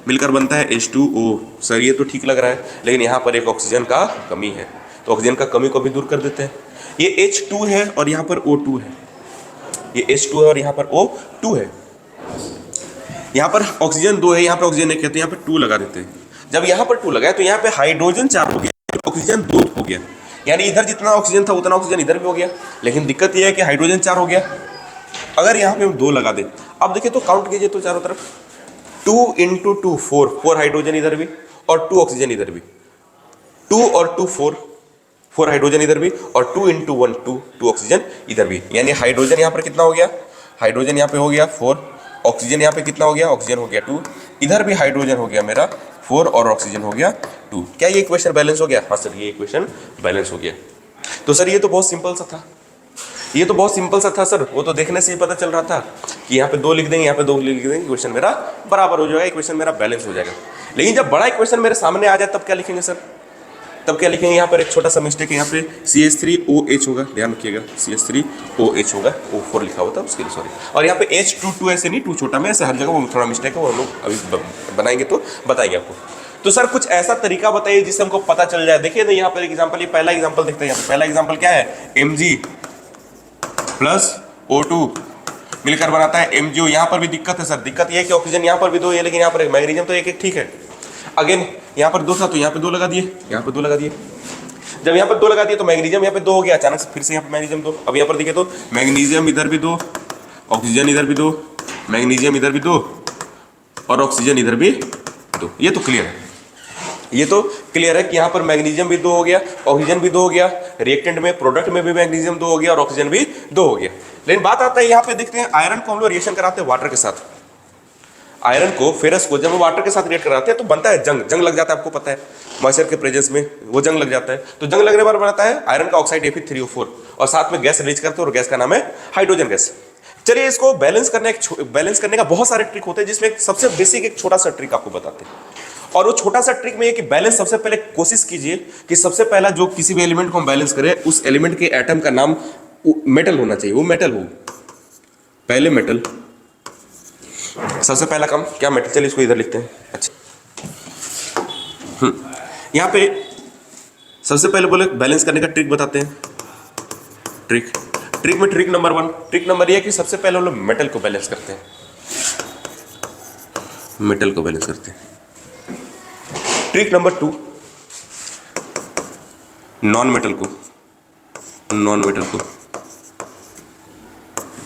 मिलकर बनता है H2O। सर ये तो ठीक लग रहा है, लेकिन यहाँ पर एक ऑक्सीजन का कमी है, तो ऑक्सीजन का कमी को भी दूर कर देते हैं। ये H2 है और यहाँ पर O2 है, ये H2 है और यहाँ पर O2 है। यहाँ पर ऑक्सीजन 2 है, यहाँ पर ऑक्सीजन 1 है, तो यहाँ पर 2 लगा देते हैं। जब यहाँ पर 2 लगाए तो यहाँ पे हाइड्रोजन 4 हो गया, ऑक्सीजन 2 हो गया, यानी इधर जितना ऑक्सीजन था उतना ऑक्सीजन इधर भी हो गया। लेकिन दिक्कत यह है कि हाइड्रोजन 4 हो गया। अगर यहाँ पे हम 2 लगा दें, अब देखिए तो काउंट कीजिए तो चारों तरफ 2 × 2 4 हाइड्रोजन इधर भी और 2 ऑक्सीजन इधर भी, 2 और 2 4 हाइड्रोजन इधर भी, और 2 × 1 2 ऑक्सीजन इधर भी। यानी हाइड्रोजन यहाँ पर कितना हो गया, हाइड्रोजन यहाँ पे हो गया 4, ऑक्सीजन यहाँ पे कितना हो गया, ऑक्सीजन हो गया 2, इधर भी हाइड्रोजन हो गया मेरा 4 और ऑक्सीजन हो गया 2। क्या ये इक्वेशन बैलेंस हो गया? हाँ सर ये इक्वेशन बैलेंस हो गया। तो सर ये तो बहुत सिंपल सा था। ये तो बहुत सिंपल सा था सर, वो तो देखने से ही पता चल रहा था कि यहाँ पे 2 लिख देंगे, यहाँ पे 2 लिख देंगे, इक्वेशन मेरा बराबर हो जाएगा, इक्वेशन मेरा बैलेंस हो जाएगा। लेकिन जब बड़ा इक्वेशन मेरे सामने आ जाए तब क्या लिखेंगे सर? तब क्या लिखेंगे? यहाँ पर एक छोटा सा मिस्टेक है, यहाँ पे CH3OH होगा, ध्यान रखिएगा, CH3OH होगा, O4 लिखा हुआ था उसके लिए, सॉरी। और यहाँ पे H22 ऐसे नहीं, 2 छोटा में, ऐसे हर जगह वो थोड़ा मिस्टेक है, वो हम लोग अभी बनाएंगे तो बताएंगे आपको। तो सर कुछ ऐसा तरीका बताइए जिससे हमको पता चल जाए। देखिए ना यहाँ पर एग्जाम्पल, ये पहला एग्जाम्पल देखते हैं। यहाँ पे पहला एग्जाम्पल क्या है? Mg प्लस O2 मिलकर बनाता है MgO। यहाँ पर भी दिक्कत है सर, दिक्कत ये है कि ऑक्सीजन यहाँ पर भी 2 है, लेकिन यहाँ पर मैग्नीशियम तो एक ठीक है। अगेन यहाँ पर 2 था तो यहाँ पे 2 लगा दिए, यहाँ पे 2 लगा दिए। जब यहाँ पर 2 लगा दिए तो मैग्नीशियम यहाँ पे 2 हो गया, अचानक से फिर से यहाँ पे मैग्नीशियम 2। अब यहाँ पर देखिए तो मैग्नीशियम इधर भी 2, ऑक्सीजन इधर भी 2, मैग्नीशियम इधर भी 2 और ऑक्सीजन इधर भी 2। ये तो क्लियर है, ये तो क्लियर है कि यहाँ पर मैग्नीशियम भी 2 हो गया, ऑक्सीजन भी 2 हो गया, रिएक्टेंट में प्रोडक्ट में भी मैग्नीशियम 2 हो गया और ऑक्सीजन भी 2 हो गया। लेकिन बात आता है यहाँ पे, देखते हैं आयरन को हम लोग रिएक्शन कराते हैं वाटर के साथ। आयरन को, फेरस को जब वाटर के साथ रिएक्ट कराते हैं तो बनता है जंग, जंग लग जाता है, आपको पता है, मॉइस्चर के प्रेजेंस में वो जंग लग जाता है। तो जंग लगने पर बनता है आयरन का ऑक्साइड Fe3O4 और साथ में गैस रिलीज करते हैं और गैस का नाम है हाइड्रोजन गैस। चलिए इसको बैलेंस करने का बहुत सारे ट्रिक होते हैं, जिसमें सबसे बेसिक एक छोटा सा ट्रिक आपको बताते हैं। और वो छोटा सा ट्रिक में ये कि बैलेंस सबसे पहले कोशिश कीजिए कि सबसे पहला जो किसी भी एलिमेंट को हम बैलेंस करें उस एलिमेंट के एटम का नाम मेटल होना चाहिए, वो मेटल हो, पहले मेटल, सबसे पहला काम क्या मेटल। चलिए इसको इधर लिखते हैं। अच्छा यहाँ पे सबसे पहले बोले बैलेंस करने का ट्रिक बताते हैं। ट्रिक में ट्रिक नंबर 1, ट्रिक नंबर ये है कि सबसे पहले हम लोग मेटल को बैलेंस करते हैं, मेटल को बैलेंस करते हैं। ट्रिक नंबर 2, नॉन मेटल को,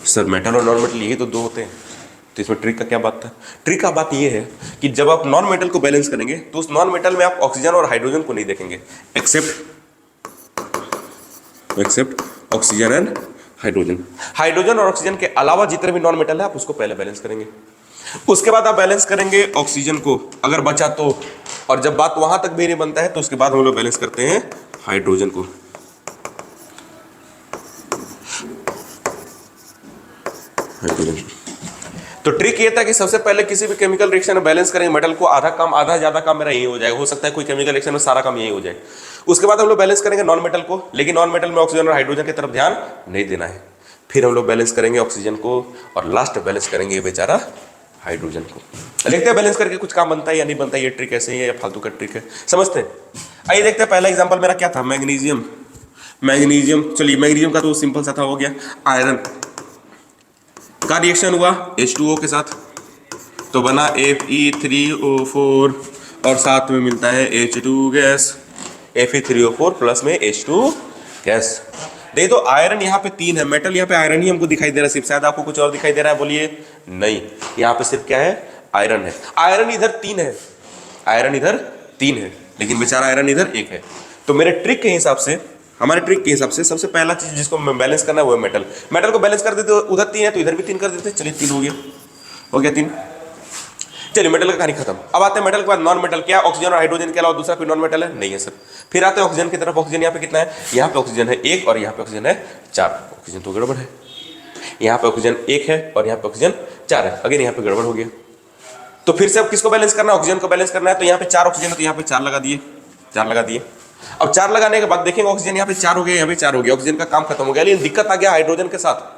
सर मेटल और नॉन मेटल यही तो 2 होते हैं, तो इसमें ट्रिक का क्या बात था? ट्रिक का बात ये है कि जब आप नॉन मेटल को बैलेंस करेंगे तो उस नॉन मेटल में आप ऑक्सीजन और हाइड्रोजन को नहीं देखेंगे, except oxygen and hydrogen. Hydrogen और ऑक्सीजन के अलावा जितने भी नॉन मेटल है आप उसको पहले बैलेंस करेंगे, उसके बाद आप बैलेंस करेंगे ऑक्सीजन को अगर बचा तो, और जब बात वहां तक भी नहीं बनता है तो उसके बाद हम लोग बैलेंस करते हैं हाइड्रोजन को। तो ट्रिक ये था कि सबसे पहले किसी भी केमिकल रिएक्शन में बैलेंस करेंगे मेटल को, आधा ज्यादा काम मेरा यही हो जाएगा, हो सकता है कोई केमिकल रिएक्शन में सारा काम यही हो जाए। उसके बाद हम लोग बैलेंस करेंगे नॉन मेटल को, लेकिन नॉन मेटल में ऑक्सीजन और हाइड्रोजन की तरफ ध्यान नहीं देना है। फिर हम लोग बैलेंस करेंगे ऑक्सीजन को और लास्ट बैलेंस करेंगे ये बेचारा हाइड्रोजन को। देखते हैं बैलेंस करके कुछ काम बनता है या नहीं बनता है, ये ट्रिक ऐसे ही है या फालतू का ट्रिक है, समझते हैं। आइए देखते हैं पहला एग्जांपल मेरा क्या था, मैग्नीशियम। चलिए मैग्नीशियम का तो सिंपल सा था, हो गया। आयरन का रिएक्शन हुआ H2O के साथ तो बना Fe3O4 और साथ में मिलता है H2 गैस, Fe3O4 प्लस में H2 गैस। देखिए तो आयरन यहाँ पे 3 है, मेटल यहाँ पे आयरन ही हमको दिखाई दे रहा है सिर्फ, शायद आपको कुछ और दिखाई दे रहा है, बोलिए नहीं, यहाँ पे सिर्फ क्या है, आयरन है। आयरन इधर 3 है, आयरन इधर 3 है, लेकिन बेचारा आयरन इधर 1 है। तो मेरे ट्रिक के हिसाब से, हमारे ट्रिक के हिसाब से सबसे पहला चीज जिसको बैलेंस करना है वो है मेटल। मेटल को बैलेंस कर देते, उधर 3 है तो इधर भी 3 कर देते, चलिए 3 हो गया 3। चलिए मेटल का कहानी खत्म। अब आते हैं मेटल के बाद नॉन मेटल। क्या ऑक्सीजन और हाइड्रोजन के अलावा दूसरा कोई नॉन मेटल है? नहीं है सर। फिर आते हैं ऑक्सीजन की तरफ। ऑक्सीजन यहाँ पे कितना है? यहाँ पे ऑक्सीजन है 1 और यहाँ पे ऑक्सीजन है 4। ऑक्सीजन तो गड़बड़ है, यहाँ पे ऑक्सीजन 1 है और यहाँ पे ऑक्सीजन 4 है, अगेन यहाँ पे गड़बड़ हो गया। तो फिर से अब किसको बैलेंस करना है? ऑक्सीजन को बैलेंस करना है। तो यहाँ पे 4 ऑक्सीजन है तो यहाँ पे 4 लगा दिए, 4 लगा दिए। अब 4 लगाने के बाद देखेंगे ऑक्सीजन यहाँ पे 4 हो गया, यहाँ पे 4 हो गया, ऑक्सीजन का काम खत्म हो गया। लेकिन दिक्कत आ गया हाइड्रोजन के साथ।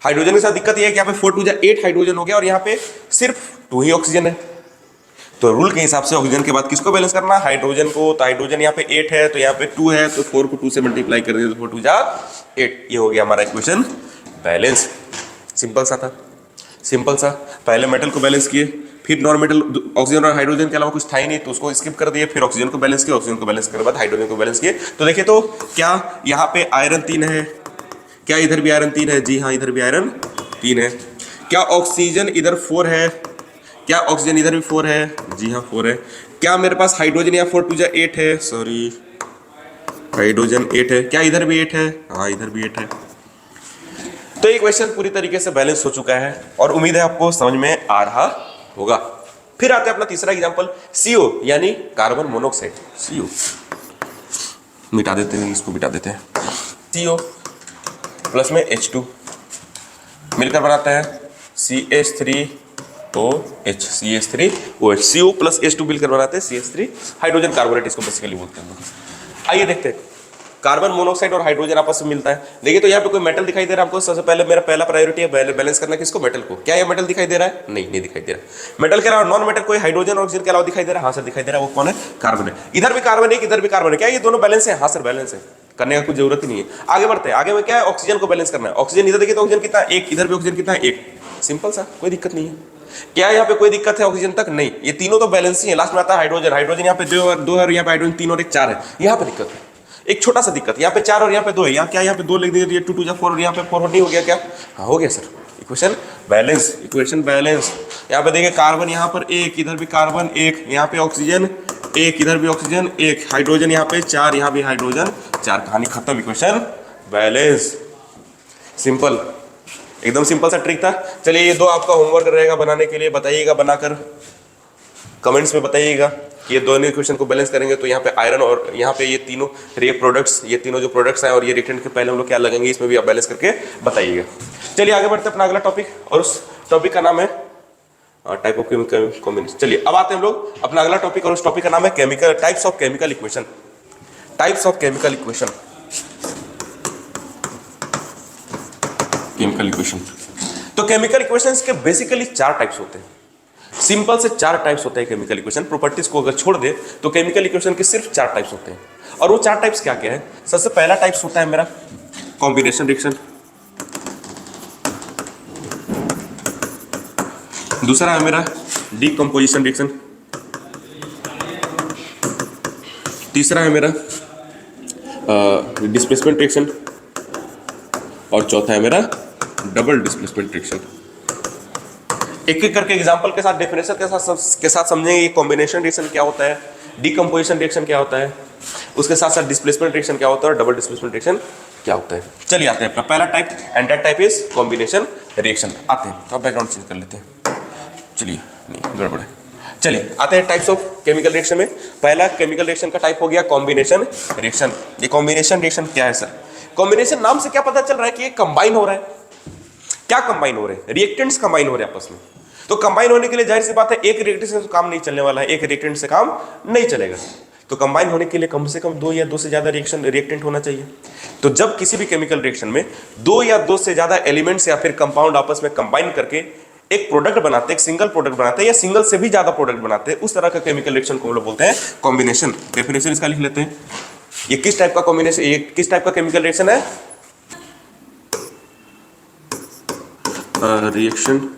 हाइड्रोजन के साथ दिक्कत यह है कि यहाँ पे 4 2 8 हाइड्रोजन हो गया और यहाँ पे सिर्फ 2 ही ऑक्सीजन है। तो रूल के हिसाब से ऑक्सीजन के बाद किसको बैलेंस करना? हाइड्रोजन को। तो हाइड्रोजन यहाँ पे 8 है तो यहाँ पे 2 है, तो 4 को 2 से मल्टीप्लाई कर दिया तो 4 2 8। ये हो गया हमारा इक्वेशन बैलेंस। सिंपल सा था, सिंपल सा। पहले मेटल को बैलेंस किए, फिर नॉन मेटल, ऑक्सीजन और हाइड्रोजन के अलावा कुछ था ही नहीं तो उसको स्किप कर दिए, फिर ऑक्सीजन को बैलेंस किया, ऑक्सीजन को बैलेंस करने के बाद हाइड्रोजन को बैलेंस किए। तो देखिए तो क्या यहाँ पे आयरन 3 है? क्या इधर भी आयरन 3 है? जी हाँ, इधर भी आयरन 3 है। क्या ऑक्सीजन इधर 4 है? क्या ऑक्सीजन इधर भी 4 है? जी हाँ 4 है। क्या मेरे पास हाइड्रोजन यहाँ 4 2 8 है? सॉरी, हाइड्रोजन 8 है। क्या इधर भी 8 है? हाँ इधर भी 8 है। तो ये क्वेश्चन पूरी तरीके से बैलेंस हो चुका है और उम्मीद है आपको समझ में आ रहा होगा। फिर आते हैं अपना तीसरा एग्जांपल, CO यानी कार्बन मोनोऑक्साइड। CO मिटा देते हैं, इसको मिटा देते हैं। CO प्लस में H2 मिलकर बनाता है CH3OH, CH3OH, CO plus H2 मिलकर बनाते हैं CH3 हाइड्रोजन कार्बोनेट, इसको बेसिकली बोलते हैं। आइए देखते हैं, कार्बन मोनोऑक्साइड और हाइड्रोजन आपस में मिलता है। देखिए तो यहाँ पे कोई मेटल दिखाई दे रहा है आपको, सबसे पहले मेरा पहला प्रायोरिटी है बैलेंस करना किसको, मेटल को। क्या ये मेटल दिखाई दे रहा है? नहीं दिखाई दे रहा। मेटल के अलावा नॉन मेटल कोई हाइड्रोजन और ऑक्सीजन के अलावा दिखाई दे रहा है? हाँ सर दिखाई दे रहा है। वो कौन है? कार्बन है। इधर भी कार्बन है, इधर भी कार्बन है। क्या ये दोनों बैलेंस है? हाँ सर बैलेंस है, करने का कुछ जरूरत ही नहीं है। आगे बढ़ते हैं, आगे में क्या है, ऑक्सीजन को बैलेंस करना है। ऑक्सीजन इधर देखिए तो ऑक्सीजन कितना, एक, इधर भी ऑक्सीजन कितना है, एक। सिंपल सा, कोई दिक्कत नहीं है। क्या यहाँ पे कोई दिक्कत है ऑक्सीजन तक? नहीं, ये तीनों तो बैलेंस ही है। लास्ट में आता है हाइड्रोजन, हाइड्रोजन यहाँ पे दो है और यहाँ पे हाइड्रोजन 3 और 1 4 है। यहाँ पे दिक्कत है, एक छोटा सा दिक्कत, यहाँ पे 4 और यहाँ पे 2 है। यहाँ क्या, यहाँ पे 2 लिख दीजिए, 2 2 जा 4 और यहाँ पे 4 नहीं हो गया क्या? हाँ हो गया sir. Equation balance, equation balance. यहाँ पे देखिए कार्बन यहाँ पर 1, इधर भी कार्बन 1, यहाँ पे ऑक्सीजन 1, इधर भी ऑक्सीजन 1, हाइड्रोजन यहाँ पे 4, यहाँ भी हाइड्रोजन 4। कहानी खत्म, इक्वेशन बैलेंस। सिंपल, एकदम सिंपल सा ट्रिक था। चलिए ये 2 आपका होमवर्क रहेगा बनाने के लिए, बताइएगा बनाकर, कमेंट्स में बताइएगा कि ये दोनों इक्वेशन को बैलेंस करेंगे तो यहाँ पे आयरन और यहाँ पे ये तीनों प्रोडक्ट्स, ये तीनों जो प्रोडक्ट्स हैं और ये रिएक्टेंट के पहले हम लोग क्या लगेंगे, इसमें भी आप बैलेंस करके बताइएगा। चलिए आगे बढ़ते हैं अपना अगला टॉपिक, और उस टॉपिक का नाम है टाइप ऑफ केमिकल कॉम्बिनेशन। चलिए अब आते हैं हम लोग अपना अगला टॉपिक, और उस टॉपिक का नाम है chemical types of chemical equation. Types of chemical equation, chemical equation. तो केमिकल इक्वेशंस के बेसिकली 4 टाइप्स होते हैं, सिंपल से 4 टाइप्स होते हैं केमिकल इक्वेशन। प्रॉपर्टीज को अगर छोड़ दे तो केमिकल इक्वेशन के सिर्फ 4 टाइप्स होते हैं। और वो 4 टाइप्स क्या क्या है? सबसे पहला टाइप्स होता है मेरा कॉम्बिनेशन रिएक्शन, दूसरा है मेरा डीकंपोजिशन रिएक्शन, तीसरा है मेरा डिस्प्लेसमेंट रिएक्शन, और चौथा है मेरा डबल डिस्प्लेसमेंट रिएक्शन। एक एक करके एग्जांपल के साथ, डेफिनेशन के साथ समझेंगे ये कॉम्बिनेशन रिएक्शन क्या होता है, डीकंपोजिशन रिएक्शन क्या होता है, उसके साथ साथ डिस्प्लेसमेंट रिएक्शन क्या होता है और डबल डिस्प्लेसमेंट रिएक्शन क्या होता है। चलिए आते हैं अपना पहला type, and that type is combination reaction. आते हैं, तो बैकग्राउंड चेंज कर लेते हैं। चलिए नहीं गड़बड़ है। चलिए आते हैं टाइप्स ऑफ केमिकल रिएक्शन में। पहला केमिकल रिएक्शन का टाइप हो गया कॉम्बिनेशन रिएक्शन। ये कॉम्बिनेशन रिएक्शन क्या है सर? कॉम्बिनेशन नाम से क्या पता चल रहा है कि ये कंबाइन हो रहा है। क्या कंबाइन हो रहे हैं? रिएक्टेंट्स कंबाइन हो रहे हैं आपस में। तो कंबाइन होने के लिए जाहिर सी बात है एक रिएक्टेंट से तो काम नहीं चलने वाला है, एक रिएक्टेंट से काम नहीं चलेगा। तो कंबाइन होने के लिए कम से कम 2 या 2 से ज्यादा रिएक्टेंट होना चाहिए। तो जब किसी भी केमिकल रिएक्शन में 2 या 2 से ज्यादा एलिमेंट्स या फिर कंपाउंड आपस में कंबाइन करके एक प्रोडक्ट बनाते हैं, एक सिंगल प्रोडक्ट बनाते हैं या सिंगल से भी ज्यादा प्रोडक्ट बनाते हैं, उस तरह का केमिकल रिएक्शन को हम लोग बोलते हैं कॉम्बिनेशन। डेफिनेशन इसका लिख लेते हैं। ये किस टाइप का कॉम्बिनेशन, ये किस टाइप का केमिकल रिएक्शन है? Reaction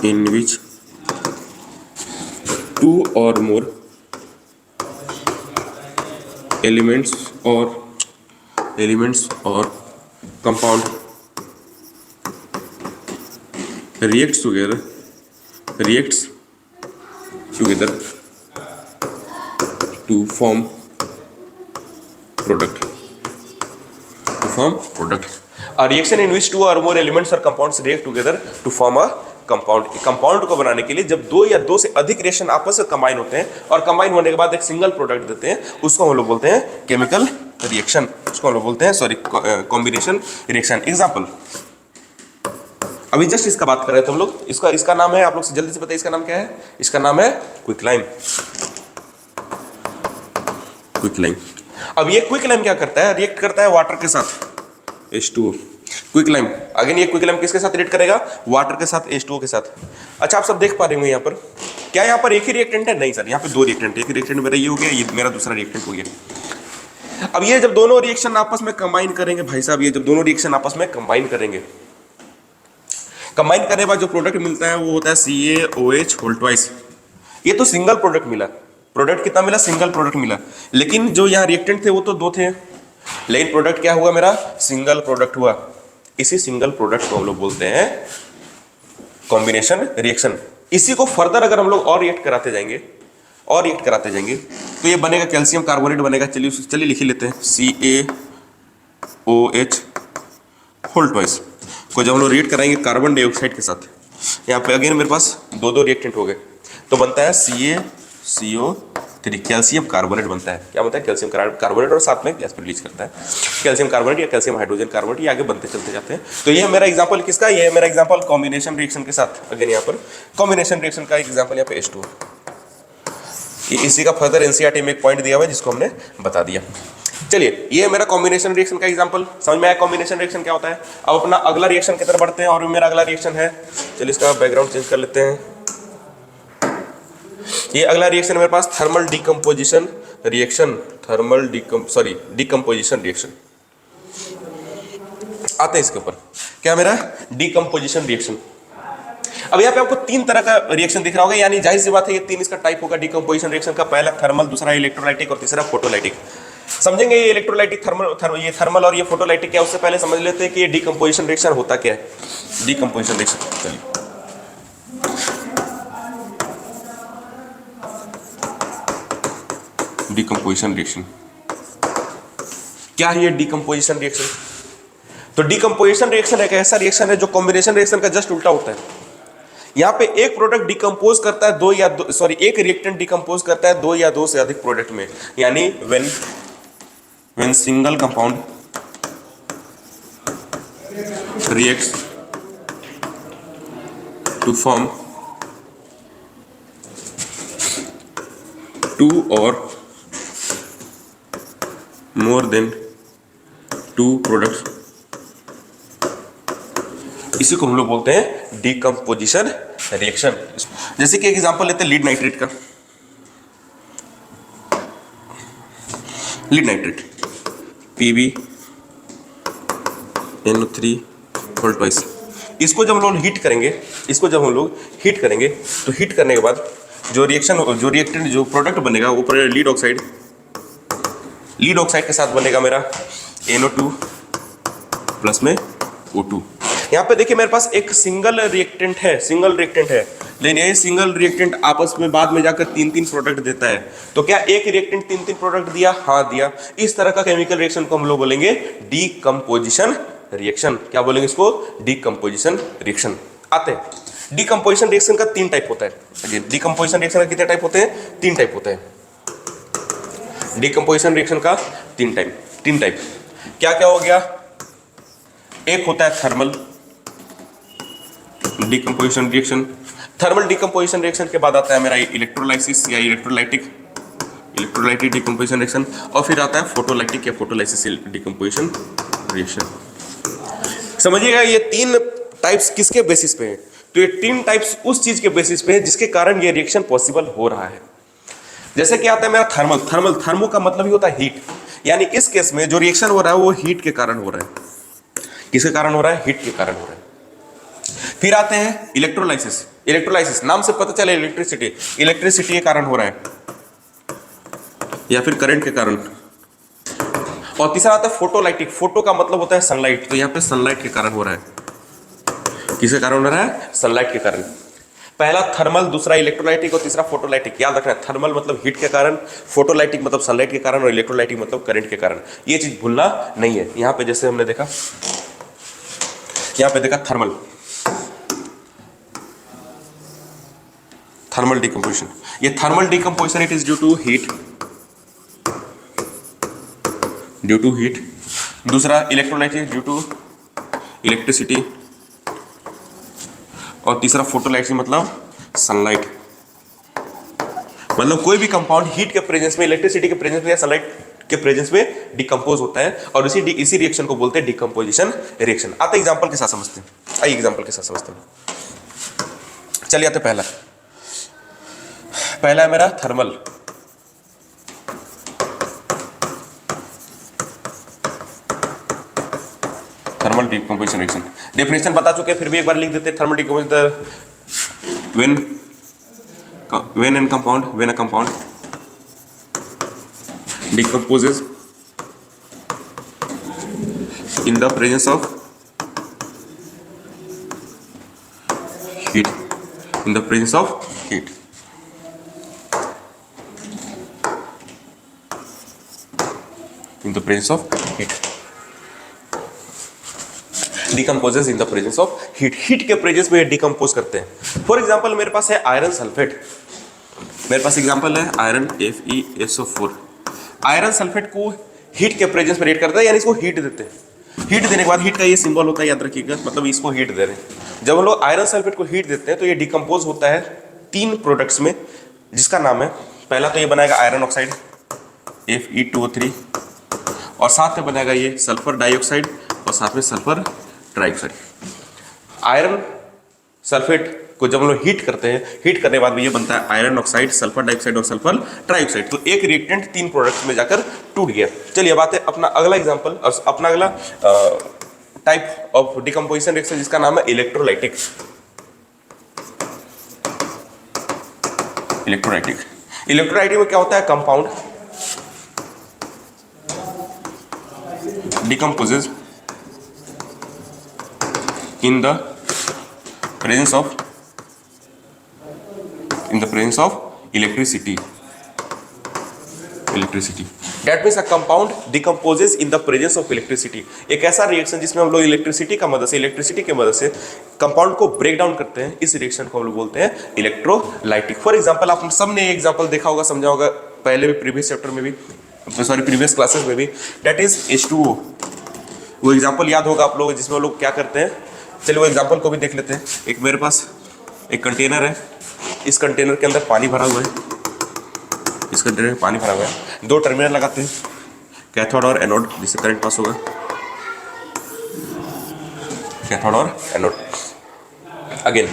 in which 2 or more elements or compound reacts together to form product. A reaction in which 2 or more elements or compounds react together to form a compound. Compound को बनाने के लिए जब 2 या 2 से अधिक reaction आपस में कंबाइन होते हैं और कंबाइन होने के बाद एक सिंगल प्रोडक्ट देते हैं, उसको हम लोग बोलते हैं केमिकल रिएक्शन। उसको हम लोग बोलते हैं कॉम्बिनेशन रिएक्शन। एग्जांपल, अभी जस्ट इसका बात कर रहे थे हम लोग। इसका नाम है, आप लोग से जल्दी से बताइए इसका नाम क्या है? इसका नाम है क्विकलाइम। क्विकलाइम। अब ये क्विकलाइम क्या करता है? रिएक्ट करता है वाटर के साथ, H2O। क्विकलाइम, अगेन ये क्विकलाइम किसके साथ रिएक्ट करेगा? वाटर के साथ, H2O के साथ। अच्छा आप सब देख पा रहे होंगे यहाँ पर, क्या यहाँ पर एक ही रिएक्टेंट है? नहीं सर, यहाँ पे 2 रिएक्टेंट है। एक रिएक्टेंट मेरा ये हो गया, ये मेरा दूसरा रिएक्टेंट हो गया। अब ये जब दोनों रिएक्शन आपस में कंबाइन करेंगे भाई साहब, ये जब दोनों रिएक्शन आपस में कंबाइन करेंगे, कंबाइन करने के बाद जो प्रोडक्ट मिलता है वो होता है CaOH होल ट्वाइस। ये तो सिंगल प्रोडक्ट मिला। प्रोडक्ट कितना मिला? सिंगल प्रोडक्ट मिला। लेकिन जो यहाँ रिएक्टेंट थे वो तो 2 थे, लेकिन प्रोडक्ट क्या हुआ मेरा? सिंगल प्रोडक्ट हुआ। इसी सिंगल प्रोडक्ट को हम लोग बोलते हैं कॉम्बिनेशन रिएक्शन। इसी को फर्दर अगर हम लोग और रिएक्ट कराते जाएंगे तो ये बनेगा कैल्शियम कार्बोनेट बनेगा। चलिए लिख ही लेते हैं, CaOH होल ट्वाइस को जब हम लोग रिएक्ट कराएंगे कार्बन डाइऑक्साइड के साथ, यहाँ पे अगेन मेरे पास 2 रिएक्टेंट हो गए, तो बनता है CaCO3 3 कैल्शियम कार्बोनेट बनता है। क्या बनता है? कैल्शियम कार्बोनेट और साथ में गैस रिलीज करता है कैल्शियम कार्बोनेट या कैल्शियम हाइड्रोजन कार्बोनेट, ये आगे बनते चलते जाते हैं। तो ये है मेरा एग्जांपल किसका? ये है मेरा एग्जांपल कॉम्बिनेशन रिएक्शन के साथ। अगेन यहाँ पर कॉम्बिनेशन रिएक्शन का एग्जांपल यहाँ पे H2। इसी का फर्दर एनसीईआरटी में एक पॉइंट दिया हुआ है जिसको हमने बता दिया। चलिए, ये है मेरा कॉम्बिनेशन रिएक्शन का एग्जांपल। समझ में आया कॉम्बिनेशन रिएक्शन क्या होता है? अब अपना अगला रिएक्शन की तरफ बढ़ते हैं और मेरा अगला रिएक्शन है, चलिए इसका बैकग्राउंड चेंज कर लेते हैं। ये अगला रिएक्शन मेरे पास thermal decomposition reaction, decomposition reaction आते हैं इसके ऊपर। क्या मेरा? Decomposition reaction. अब यहाँ पे आपको 3 तरह का रिएक्शन दिख रहा होगा, यानी जाहिर सी बात है ये 3 इसका टाइप होगा डिकम्पोजिशन रिएक्शन का। पहला थर्मल, दूसरा इलेक्ट्रोलाइटिक और तीसरा फोटोलाइटिक। समझेंगे ये इलेक्ट्रोलाइटिक ये थर्मल और ये फोटोलाइटिक क्या, उससे पहले समझ लेते हैं कि ये डिकम्पोजिशन रिएक्शन होता क्या है। डिकम्पोजिशन रिएक्शन, चलिए डिकम्पोजिशन रिएक्शन क्या है? ये डिकम्पोजिशन रिएक्शन, तो डिकम्पोजिशन रिएक्शन एक ऐसा रिएक्शन है जो कॉम्बिनेशन रिएक्शन का जस्ट उल्टा होता है। यहाँ पे एक प्रोडक्ट डिकम्पोज करता है एक रिएक्टेंट डिकम्पोज करता है 2 या 2 से अधिक प्रोडक्ट में, यानी when single compound reacts to form 2 or more than 2 products, इसी को हम लोग बोलते हैं डिकम्पोजिशन रिएक्शन। जैसे कि एग्जांपल लेते हैं लीड नाइट्रेट का। Lead nitrate PbNO3 2। इसको जब हम लोग हीट करेंगे, तो हीट करने के बाद जो रिएक्टेंट जो प्रोडक्ट बनेगा वो लीड ऑक्साइड के साथ बनेगा मेरा NO2 प्लस में O2। यहाँ पे देखिए मेरे पास एक सिंगल रिएक्टेंट है, लेकिन ये सिंगल रिएक्टेंट आपस में बाद में जाकर 3-3 प्रोडक्ट देता है। तो क्या एक रिएक्टेंट 3-3 प्रोडक्ट दिया? हाँ दिया। इस तरह का केमिकल रिएक्शन को हम लोग बोलेंगे डिकम्पोजिशन रिएक्शन। क्या बोलेंगे इसको? Decomposition reaction. आते हैं डिकम्पोजिशन रिएक्शन का 3 टाइप होता है। डिकम्पोजिशन रिएक्शन का कितने टाइप होते हैं? 3 टाइप होते हैं। डिकम्पोजिशन रिएक्शन का 3 टाइप क्या क्या हो गया? एक होता है thermal decomposition reaction. Thermal decomposition reaction के बाद आता है मेरा इलेक्ट्रोलाइसिस या इलेक्ट्रोलाइटिक डिकम्पोजिशन रिएक्शन, और फिर आता है फोटोलाइटिक या फोटोलाइसिस डिकम्पोजिशन रिएक्शन। समझिएगा ये 3 टाइप्स किसके बेसिस पे है? तो ये 3 टाइप्स उस चीज के बेसिस पे है जिसके कारण ये रिएक्शन पॉसिबल हो रहा है। जैसे कि आता है मेरा थर्मो का मतलब ही होता है हीट, यानी इस केस में जो रिएक्शन हो रहा है वो हीट के कारण हो रहा है। किसके कारण हो रहा है? हीट के कारण हो रहा है। फिर आते हैं इलेक्ट्रोलाइसिस नाम से पता चले इलेक्ट्रिसिटी के कारण हो रहा है या फिर करंट के कारण। और तीसरा आता है फोटोलाइटिक, फोटो का मतलब होता है सनलाइट, तो यहाँ पे सनलाइट के कारण हो रहा है। किसके कारण हो रहा है? सनलाइट के कारण। पहला थर्मल, दूसरा इलेक्ट्रोलाइटिक और तीसरा फोटोलाइटिक। याद रखना है थर्मल मतलब हीट के कारण, फोटोलाइटिक मतलब सनलाइट के कारण और इलेक्ट्रोलाइटिक मतलब करंट के कारण। ये चीज भूलना नहीं है। यहाँ पे जैसे हमने देखा, थर्मल डिकम्पोजिशन। ये thermal decomposition it is due to heat. दूसरा इलेक्ट्रोलाइटिक ड्यू टू इलेक्ट्रिसिटी, और तीसरा फोटोलाइटिक मतलब सनलाइट। मतलब कोई भी कंपाउंड हीट के प्रेजेंस में, इलेक्ट्रिसिटी के प्रेजेंस में या सनलाइट के प्रेजेंस में डिकम्पोज होता है, और इसी रिएक्शन को बोलते हैं डिकम्पोजिशन रिएक्शन। आते एग्जांपल के साथ समझते हैं। आइए एग्जांपल के साथ समझते हैं। चलिए आते पहला है मेरा थर्मल डिकम्पोजिशन रिएक्शन। डेफिनेशन बता चुके हैं, फिर भी एक बार लिख देते हैं। Thermal decomposition when a compound decomposes in the presence of heat, decomposes in the presence of heat के प्रेजेंस में डिकम्पोज करते हैं। फॉर एग्जाम्पल मेरे पास है आयरन सल्फेट। मेरे पास एग्जांपल है आयरन FeSO4। आयरन सल्फेट को हीट के प्रेजेंस में रिएक्ट करता है, यानी इसको हीट देते हैं। हीट देने के बाद हीट का ये सिंबल होता है, याद रखिएगा, मतलब इसको हीट दे रहे हैं। जब हम लोग आयरन सल्फेट को हीट देते हैं तो ये डिकम्पोज होता है 3 प्रोडक्ट्स में, जिसका नाम है, पहला तो ये बनाएगा आयरन ऑक्साइड Fe2O3, और साथ में बनाएगा ये सल्फर डाइऑक्साइड और साथ में सल्फर ट्राइऑक्साइड। आयरन सल्फेट को जब हम लोग हीट करते हैं, हीट करने के बाद में ये बनता है आयरन ऑक्साइड, सल्फर डाइऑक्साइड और सल्फर ट्राइऑक्साइड। तो एक रिएक्टेंट 3 प्रोडक्ट्स में जाकर टूट गया। चलिए अब आते हैं अपना अगला एग्जांपल और अपना अगला टाइप ऑफ डिकम्पोजिशन रिएक्शन, जिसका नाम है इलेक्ट्रोलाइटिक। इलेक्ट्रोलाइटिक में क्या होता है, compound decomposes in the presence of electricity. That means a compound decomposes in the presence of electricity. एक ऐसा रिएक्शन जिसमें हम लोग इलेक्ट्रिसिटी की मदद से कंपाउंड को ब्रेक डाउन करते हैं, इस रिएक्शन को हम लोग बोलते हैं इलेक्ट्रोलाइटिक। फॉर एग्जांपल, आप सबने एग्जांपल देखा होगा, समझा होगा पहले भी, प्रीवियस चैप्टर में भी, प्रीवियस क्लासेस में भी, दैट इज H2O। वो एग्जांपल याद होगा आप लोग, जिसमें लोग क्या करते हैं। चलिए वो एग्जांपल को भी देख लेते हैं। एक मेरे पास एक कंटेनर है, इस कंटेनर के अंदर पानी भरा हुआ है, इस कंटेनर में पानी भरा हुआ है। 2 टर्मिनल लगाते हैं, कैथोड और एनोड, जिससे करंट पास होगा, कैथोड और एनोड। अगेन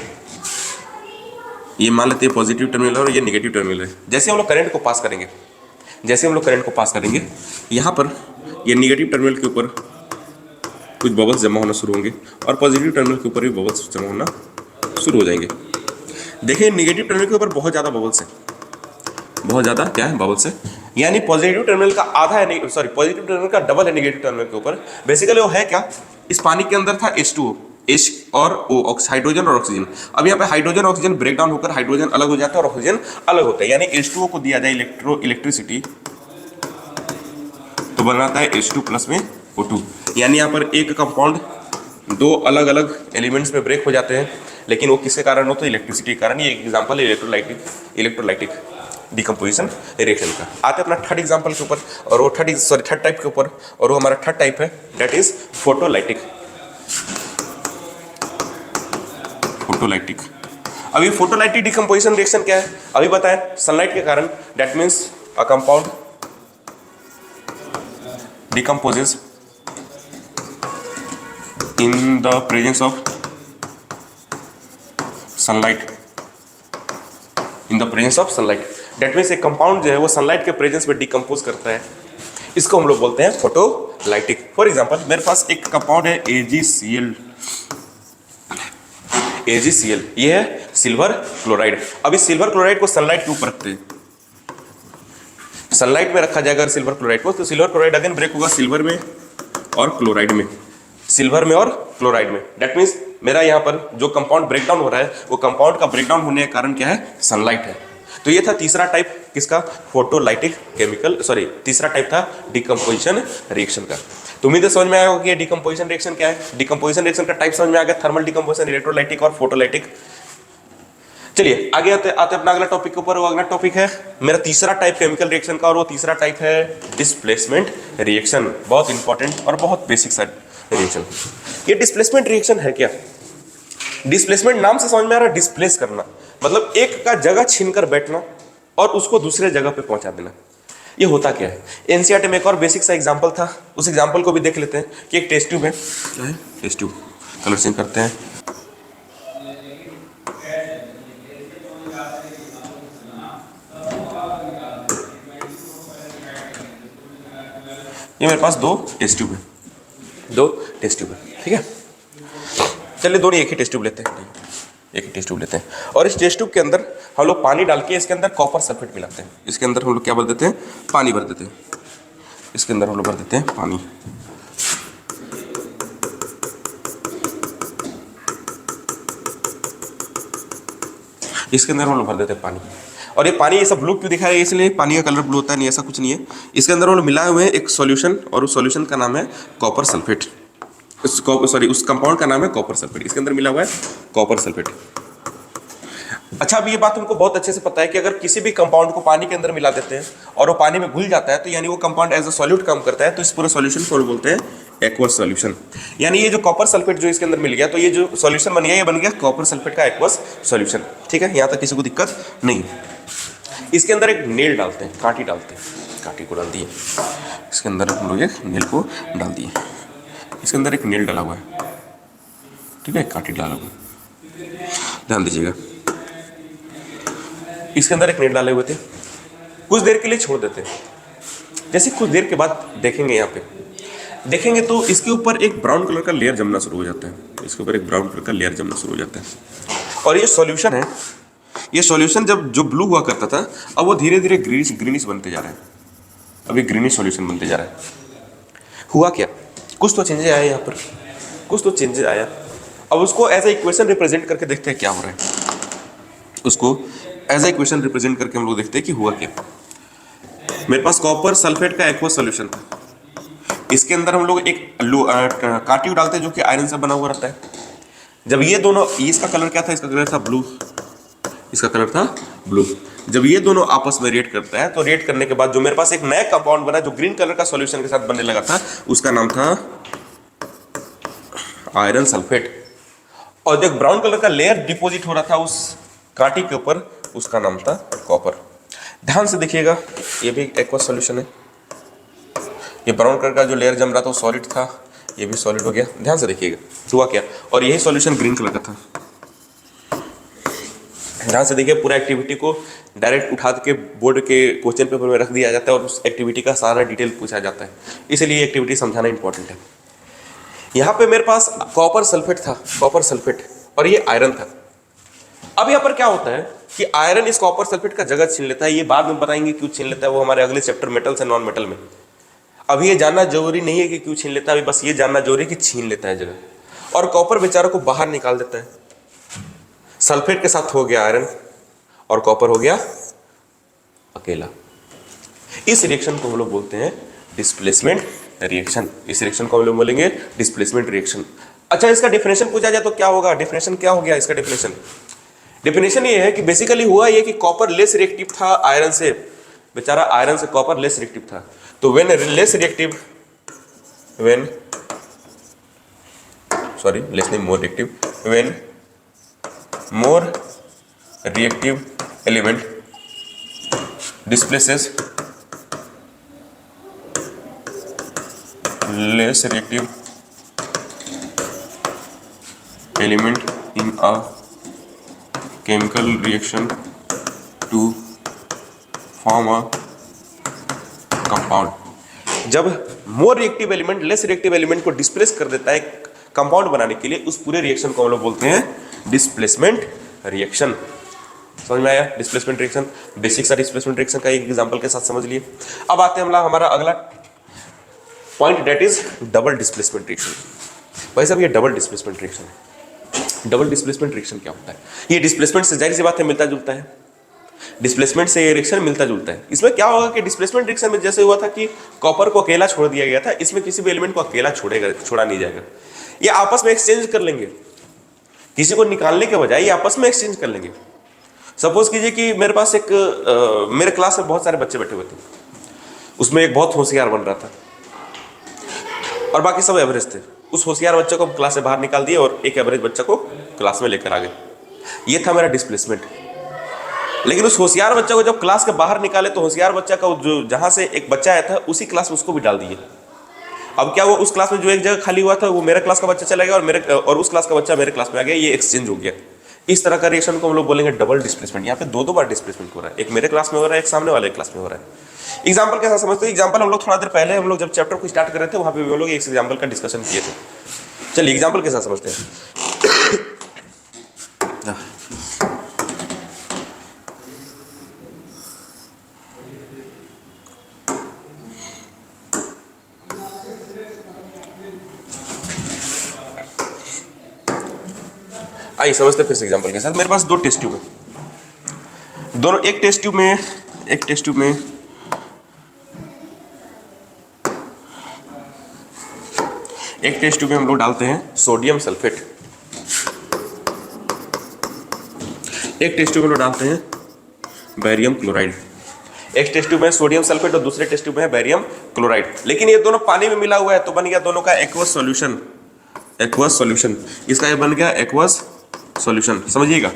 ये मान लेते हैं पॉजिटिव टर्मिनल और ये नेगेटिव टर्मिनल है। जैसे हम लोग करंट को पास करेंगे, यहाँ पर ये नेगेटिव टर्मिनल के ऊपर कुछ बबल्स जमा होना शुरू होंगे और पॉजिटिव टर्मिनल के ऊपर भी बबल्स जमा होना शुरू हो जाएंगे। देखिए नेगेटिव टर्मिनल के ऊपर बहुत ज़्यादा बबल्स है, बहुत ज़्यादा क्या है, बबल्स है। यानी पॉजिटिव टर्मिनल का आधा है, पॉजिटिव टर्मिनल का डबल है नेगेटिव टर्मिनल के ऊपर। बेसिकली वो है क्या, इस पानी के अंदर था H2O, H और O, हाइड्रोजन और ऑक्सीजन। अब यहाँ पे हाइड्रोजन ऑक्सीजन ब्रेक डाउन होकर हाइड्रोजन अलग हो जाता है और ऑक्सीजन अलग होता है। यानी H2O को दिया जाए इलेक्ट्रिसिटी तो बनाता है H2 प्लस में O2। यानी यहाँ पर एक कंपाउंड 2 अलग अलग एलिमेंट्स में ब्रेक हो जाते हैं, लेकिन वो किसके कारण होता है, इलेक्ट्रिसिटी के कारण। ये एग्जांपल है इलेक्ट्रोलाइटिक डिकम्पोजिशन रिएक्शन का। आते हैं अपना थर्ड एग्जांपल के ऊपर, और वो थर्ड टाइप के ऊपर, और वो हमारा थर्ड टाइप है, दैट इज फोटोलाइटिक। अभी फोटोलाइटिक डिकम्पोजिशन रिएक्शन क्या है, अभी बताएं। सनलाइट के कारण, that means a compound decomposes in the presence of sunlight. That means एक कंपाउंड जो है वो सनलाइट के प्रेजेंस में डिकम्पोज करता है, इसको हम लोग बोलते हैं फोटोलाइटिक। फॉर एग्जांपल, मेरे पास एक कंपाउंड है AgCl, ये है सिल्वर क्लोराइड। अब इस सिल्वर क्लोराइड को सनलाइट के ऊपर रखते हैं, सनलाइट में रखा जाएगा सिल्वर क्लोराइड को, तो सिल्वर क्लोराइड अगेन ब्रेक होगा सिल्वर में और क्लोराइड में, दैट मीन्स मेरा यहाँ पर जो कंपाउंड ब्रेकडाउन हो रहा है, वो कंपाउंड का ब्रेकडाउन होने के कारण क्या है, सनलाइट है। तो ये था तीसरा टाइप किसका, फोटोलाइटिक तीसरा टाइप था डिकम्पोजिशन रिएक्शन का। तो उम्मीद है समझ में आया होगा कि डिकम्पोजिशन रिएक्शन क्या है। डिकम्पोजिशन रिएक्शन का टाइप समझ में आ गया, थर्मल डिकम्पोजिशन, इलेक्ट्रोलाइटिक और फोटोलाइटिक। चलिए आगे आते अपना अगला टॉपिक के ऊपर। वो अगला टॉपिक है मेरा तीसरा टाइप केमिकल रिएक्शन का, और वो तीसरा टाइप है डिस्प्लेसमेंट रिएक्शन। बहुत इंपॉर्टेंट और बहुत बेसिक सा रिएक्शन। ये डिस्प्लेसमेंट रिएक्शन है क्या, डिस्प्लेसमेंट नाम से समझ में आ रहा है, डिस्प्लेस करना मतलब एक का जगह छीनकर बैठना और उसको दूसरे जगह पे पहुंचा देना। ये होता क्या है, एनसीईआरटी में एक और बेसिक सा एग्जांपल था, उस एग्जांपल को भी देख लेते हैं कि एक टेस्ट ट्यूब है, क्या है, टेस्ट ट्यूब। कलर चेंज करते हैं। ये मेरे पास 2 टेस्ट ट्यूब है, ठीक है। चलिए दोनों एक ही टेस्ट ट्यूब लेते हैं, और इस टेस्ट ट्यूब के अंदर हम लोग पानी डाल के इसके अंदर कॉपर सल्फेट मिलाते हैं। इसके अंदर हम लोग क्या भर देते हैं, पानी भर देते हैं। इसके अंदर हम लोग भर देते हैं पानी। इसके अंदर हम लोग भर देते हैं पानी। और ये पानी ऐसा ब्लू क्यों दिखा है, इसलिए पानी का कलर ब्लू होता है, नहीं ऐसा कुछ नहीं है। इसके अंदर हम लोग मिलाए हुए हैं एक सॉल्यूशन, और उस सॉल्यूशन का नाम है कॉपर सल्फेट। उस कंपाउंड का नाम है कॉपर सल्फेट। इसके अंदर मिला हुआ है कॉपर सल्फेट। अच्छा, अब ये बात हमको बहुत अच्छे से पता है कि अगर किसी भी कंपाउंड को पानी के अंदर मिला देते हैं और वो पानी में घुल जाता है तो यानी वो कंपाउंड एज अ सॉल्यूट काम करता है, तो इस पूरे सॉल्यूशन को बोलते हैं एक्वस सॉल्यूशन। यानी ये जो कॉपर सल्फेट जो इसके अंदर मिल गया, तो ये जो सॉल्यूशन बन गया, ये बन गया कॉपर सल्फेट का एक्वस सॉल्यूशन। ठीक है, यहाँ तक किसी को दिक्कत नहीं। इसके अंदर एक नेल डालते हैं, कांटी डालते हैं, कांटी को डाल दिए इसके अंदर, हम लोग एक नेल को डाल दिए, इसके अंदर एक नेल डाला हुआ है, ठीक है, कांटी डाला हुआ है, ध्यान दीजिएगा। इसके अंदर एक नेट डाले हुए थे, कुछ देर के लिए छोड़ देते हैं। जैसे कुछ देर के बाद देखेंगे, यहाँ पे देखेंगे तो इसके ऊपर एक ब्राउन कलर का लेयर जमना शुरू हो जाता है, इसके ऊपर एक ब्राउन कलर का लेयर जमना शुरू हो जाता है। और ये सॉल्यूशन है, ये सॉल्यूशन जब जो ब्लू हुआ करता था, अब वो धीरे धीरे ग्रीनिश बनते जा रहा है, अभी ग्रीनिश सॉल्यूशन बनते जा रहा है। हुआ क्या, कुछ तो चेंजेस आया यहाँ पर, कुछ तो चेंजेस आया। अब उसको एज ए इक्वेशन रिप्रेजेंट करके देखते हैं क्या हो रहा है। उसको एज ए इक्वेशन रिप्रेजेंट करके हम लोग देखते हैं कि हुआ क्या। मेरे पास कॉपर सल्फेट का एक्वस सॉल्यूशन था, इसके अंदर हम लोग एक कांटी डालते हैं जो कि आयरन से बना हुआ रहता है। जब ये दोनों, इसका कलर क्या था, इसका कलर था ब्लू, इसका कलर था ब्लू। जब ये दोनों आपस में रिएक्ट करता है, तो रिएक्ट करने के बाद जो मेरे पास एक नया कंपाउंड बना जो ग्रीन कलर का सॉल्यूशन के साथ बनने लगा था, उसका नाम था आयरन सल्फेट। और जो ब्राउन कलर का लेयर डिपॉजिट हो रहा था उस कांटी के ऊपर, उसका नाम था कॉपर। ध्यान से देखिएगा, ये भी एक्वस सॉल्यूशन है। ये ब्राउन कलर का जो लेयर जम रहा था वो सॉलिड था, ये भी सॉलिड हो गया। ध्यान से देखिएगा हुआ क्या, और यही सॉल्यूशन ग्रीन कलर का था। ध्यान से देखिए, पूरा एक्टिविटी को डायरेक्ट उठा के बोर्ड के क्वेश्चन पेपर में रख दिया जाता है और उस एक्टिविटी का सारा डिटेल पूछा जाता है, इसलिए ये एक्टिविटी समझाना इंपॉर्टेंट है। यहाँ पे मेरे पास कॉपर सल्फेट था, कॉपर सल्फेट, और ये आयरन था। अब यहाँ पर क्या होता है कि आयरन इस कॉपर सल्फेट का जगह छीन लेता है। ये बाद में बताएंगे क्यों छीन लेता है, वो हमारे अगले chapter metals and non metal में। अभी ये जानना जरूरी नहीं है कि क्यों छीन लेता है, अभी बस ये जानना जरूरी है कि छीन लेता है जगह। और कॉपर बेचारों को बाहर निकाल देता है। सल्फेट के साथ हो गया आयरन और कॉपर हो गया अकेला। इस रिएक्शन को हम लोग बोलते हैं डिस्प्लेसमेंट रिएक्शन। इस रिएक्शन को हम लोग बोलेंगे डिस्प्लेसमेंट रिएक्शन। अच्छा, इसका डेफिनेशन पूछा जाए तो क्या होगा, डेफिनेशन क्या हो गया इसका डेफिनेशन? डेफिनेशन ये है कि बेसिकली हुआ ये कि कॉपर लेस रिएक्टिव था आयरन से, बेचारा आयरन से कॉपर लेस रिएक्टिव था। तो when less reactive, when sorry less नहीं more reactive, when more reactive element displaces less reactive element in a chemical reaction to form a compound। जब more reactive element less reactive element को displace कर देता है compound बनाने के लिए, उस पूरे रिएक्शन को हम लोग बोलते हैं डिस्प्लेसमेंट रिएक्शन। समझ में आया? डिस्प्लेसमेंट रिएक्शन, बेसिक सा डिस्प्लेसमेंट रिएक्शन का एक एग्जांपल के साथ समझ लिए। अब आते हैं हमारा अगला point, that is double displacement reaction. भाई साहब, ये डबल डिस्प्लेसमेंट रिएक्शन है। डबल डिस्प्लेसमेंट रिएक्शन क्या होता है? ये डिस्प्लेसमेंट से जाहिर सी बात है मिलता जुलता है, डिस्प्लेसमेंट से ये रिएक्शन मिलता जुलता है। इसमें क्या होगा कि डिस्प्लेसमेंट रिएक्शन में जैसे हुआ था कि कॉपर को अकेला छोड़ दिया गया था, इसमें किसी भी एलिमेंट को अकेला छोड़ा नहीं जाएगा। ये आपस में एक्सचेंज कर लेंगे, किसी को निकालने के बजाय ये आपस में एक्सचेंज कर लेंगे। सपोज कीजिए कि मेरे पास एक मेरे क्लास में बहुत सारे बच्चे बैठे हुए थे, उसमें एक बहुत होशियार बन रहा था और बाकी सब एवरेज थे। उस होशियार बच्चे को क्लास से बाहर निकाल दिए और एक एवरेज बच्चा को क्लास में लेकर आ गए। ये था मेरा डिस्प्लेसमेंट। लेकिन उस होशियार बच्चे को जब क्लास के बाहर निकाले तो होशियार बच्चा का जो जहां से एक बच्चा आया था उसी क्लास में उसको भी डाल दिए। अब क्या हुआ, उस क्लास में जो एक जगह खाली हुआ था वो मेरे क्लास का बच्चा चला गया और उस क्लास का बच्चा मेरे क्लास में आ गया, ये एक्सचेंज हो गया। इस तरह का रिएक्शन को हम लोग बोलेंगे डबल डिस्प्लेसमेंट। यहाँ पे दो बार डिस्प्लेसमेंट हो रहा है, एक मेरे क्लास में हो रहा है, एक सामने वाले क्लास में हो रहा है। एग्जाम्पल कैसा समझते हैं? एग्जाम्पल हम लोग थोड़ा देर पहले हम लोग जब चैप्टर को स्टार्ट कर रहे थे वहाँ पे हम लोग एक एग्जाम्पल का डिस्कशन किए थे। चलिए एग्जाम्पल कैसा समझते हैं? आइए समझते फिर से एग्जाम्पल के साथ। मेरे पास दो टेस्ट ट्यूब है, दोनों एक टेस्ट ट्यूब में हम लोग डालते हैं सोडियम सल्फेट, एक टेस्ट ट्यूब में डालते हैं बैरियम क्लोराइड, एक टेस्ट ट्यूब में सोडियम सल्फेट और दूसरे टेस्ट ट्यूब में बैरियम क्लोराइड। लेकिन ये दोनों पानी में मिला हुआ है तो बन गया दोनों का एक्वस सॉल्यूशन, एक्वस सॉल्यूशन। इसका ये बन गया एक्वस सॉल्यूशन, समझिएगा,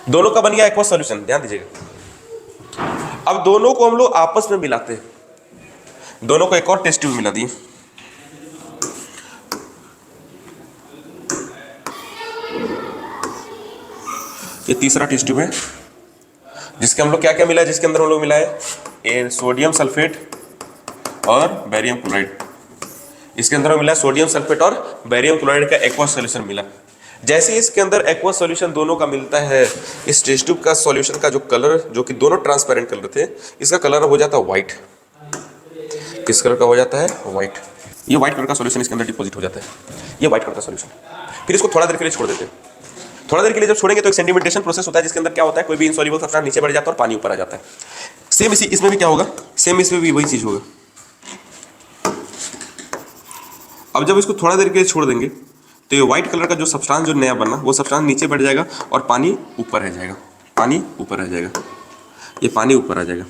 दोनों का बन गया एक्वस सॉल्यूशन, ध्यान दीजिएगा। अब दोनों को हम लोग आपस में मिलाते हैं, दोनों को एक और टेस्ट ट्यूब मिला दिए, ये तीसरा टेस्ट ट्यूब है जिसके हम लोग क्या क्या मिला है, जिसके अंदर हम लोग मिला है सोडियम सल्फेट और बैरियम क्लोराइड। इसके अंदर मिला है सोडियम सल्फेट और बैरियम क्लोराइड का एक्वस सॉल्यूशन मिला। जैसे इसके अंदर एक्वस सॉल्यूशन दोनों का मिलता है, इस टेस्ट ट्यूब का सॉल्यूशन का जो कलर, जो कि दोनों ट्रांसपेरेंट कलर थे, इसका कलर हो जाता है व्हाइट। किस कलर का हो जाता है? व्हाइट। ये व्हाइट कलर का सॉल्यूशन इसके अंदर डिपॉजिट हो जाता है, ये व्हाइट कलर का सॉल्यूशन। फिर इसको थोड़ा देर के लिए छोड़ देते हैं। थोड़ा देर के लिए जब छोड़ेंगे तो एक सेडिमेंटेशन प्रोसेस होता है जिसके अंदर क्या होता है, कोई भी इनसॉल्युबल सब्सटेंस नीचे बढ़ जाता है और पानी ऊपर आ जाता है। सेम इसी इसमें भी क्या होगा, सेम इसमें भी वही चीज होगा। अब जब इसको थोड़ा देर के लिए छोड़ देंगे तो ये व्हाइट कलर का जो सब्सटेंस जो नया बना वो सब्सटेंस नीचे बढ़ जाएगा और पानी ऊपर रह जाएगा, पानी ऊपर रह जाएगा, ये पानी ऊपर आ जाएगा।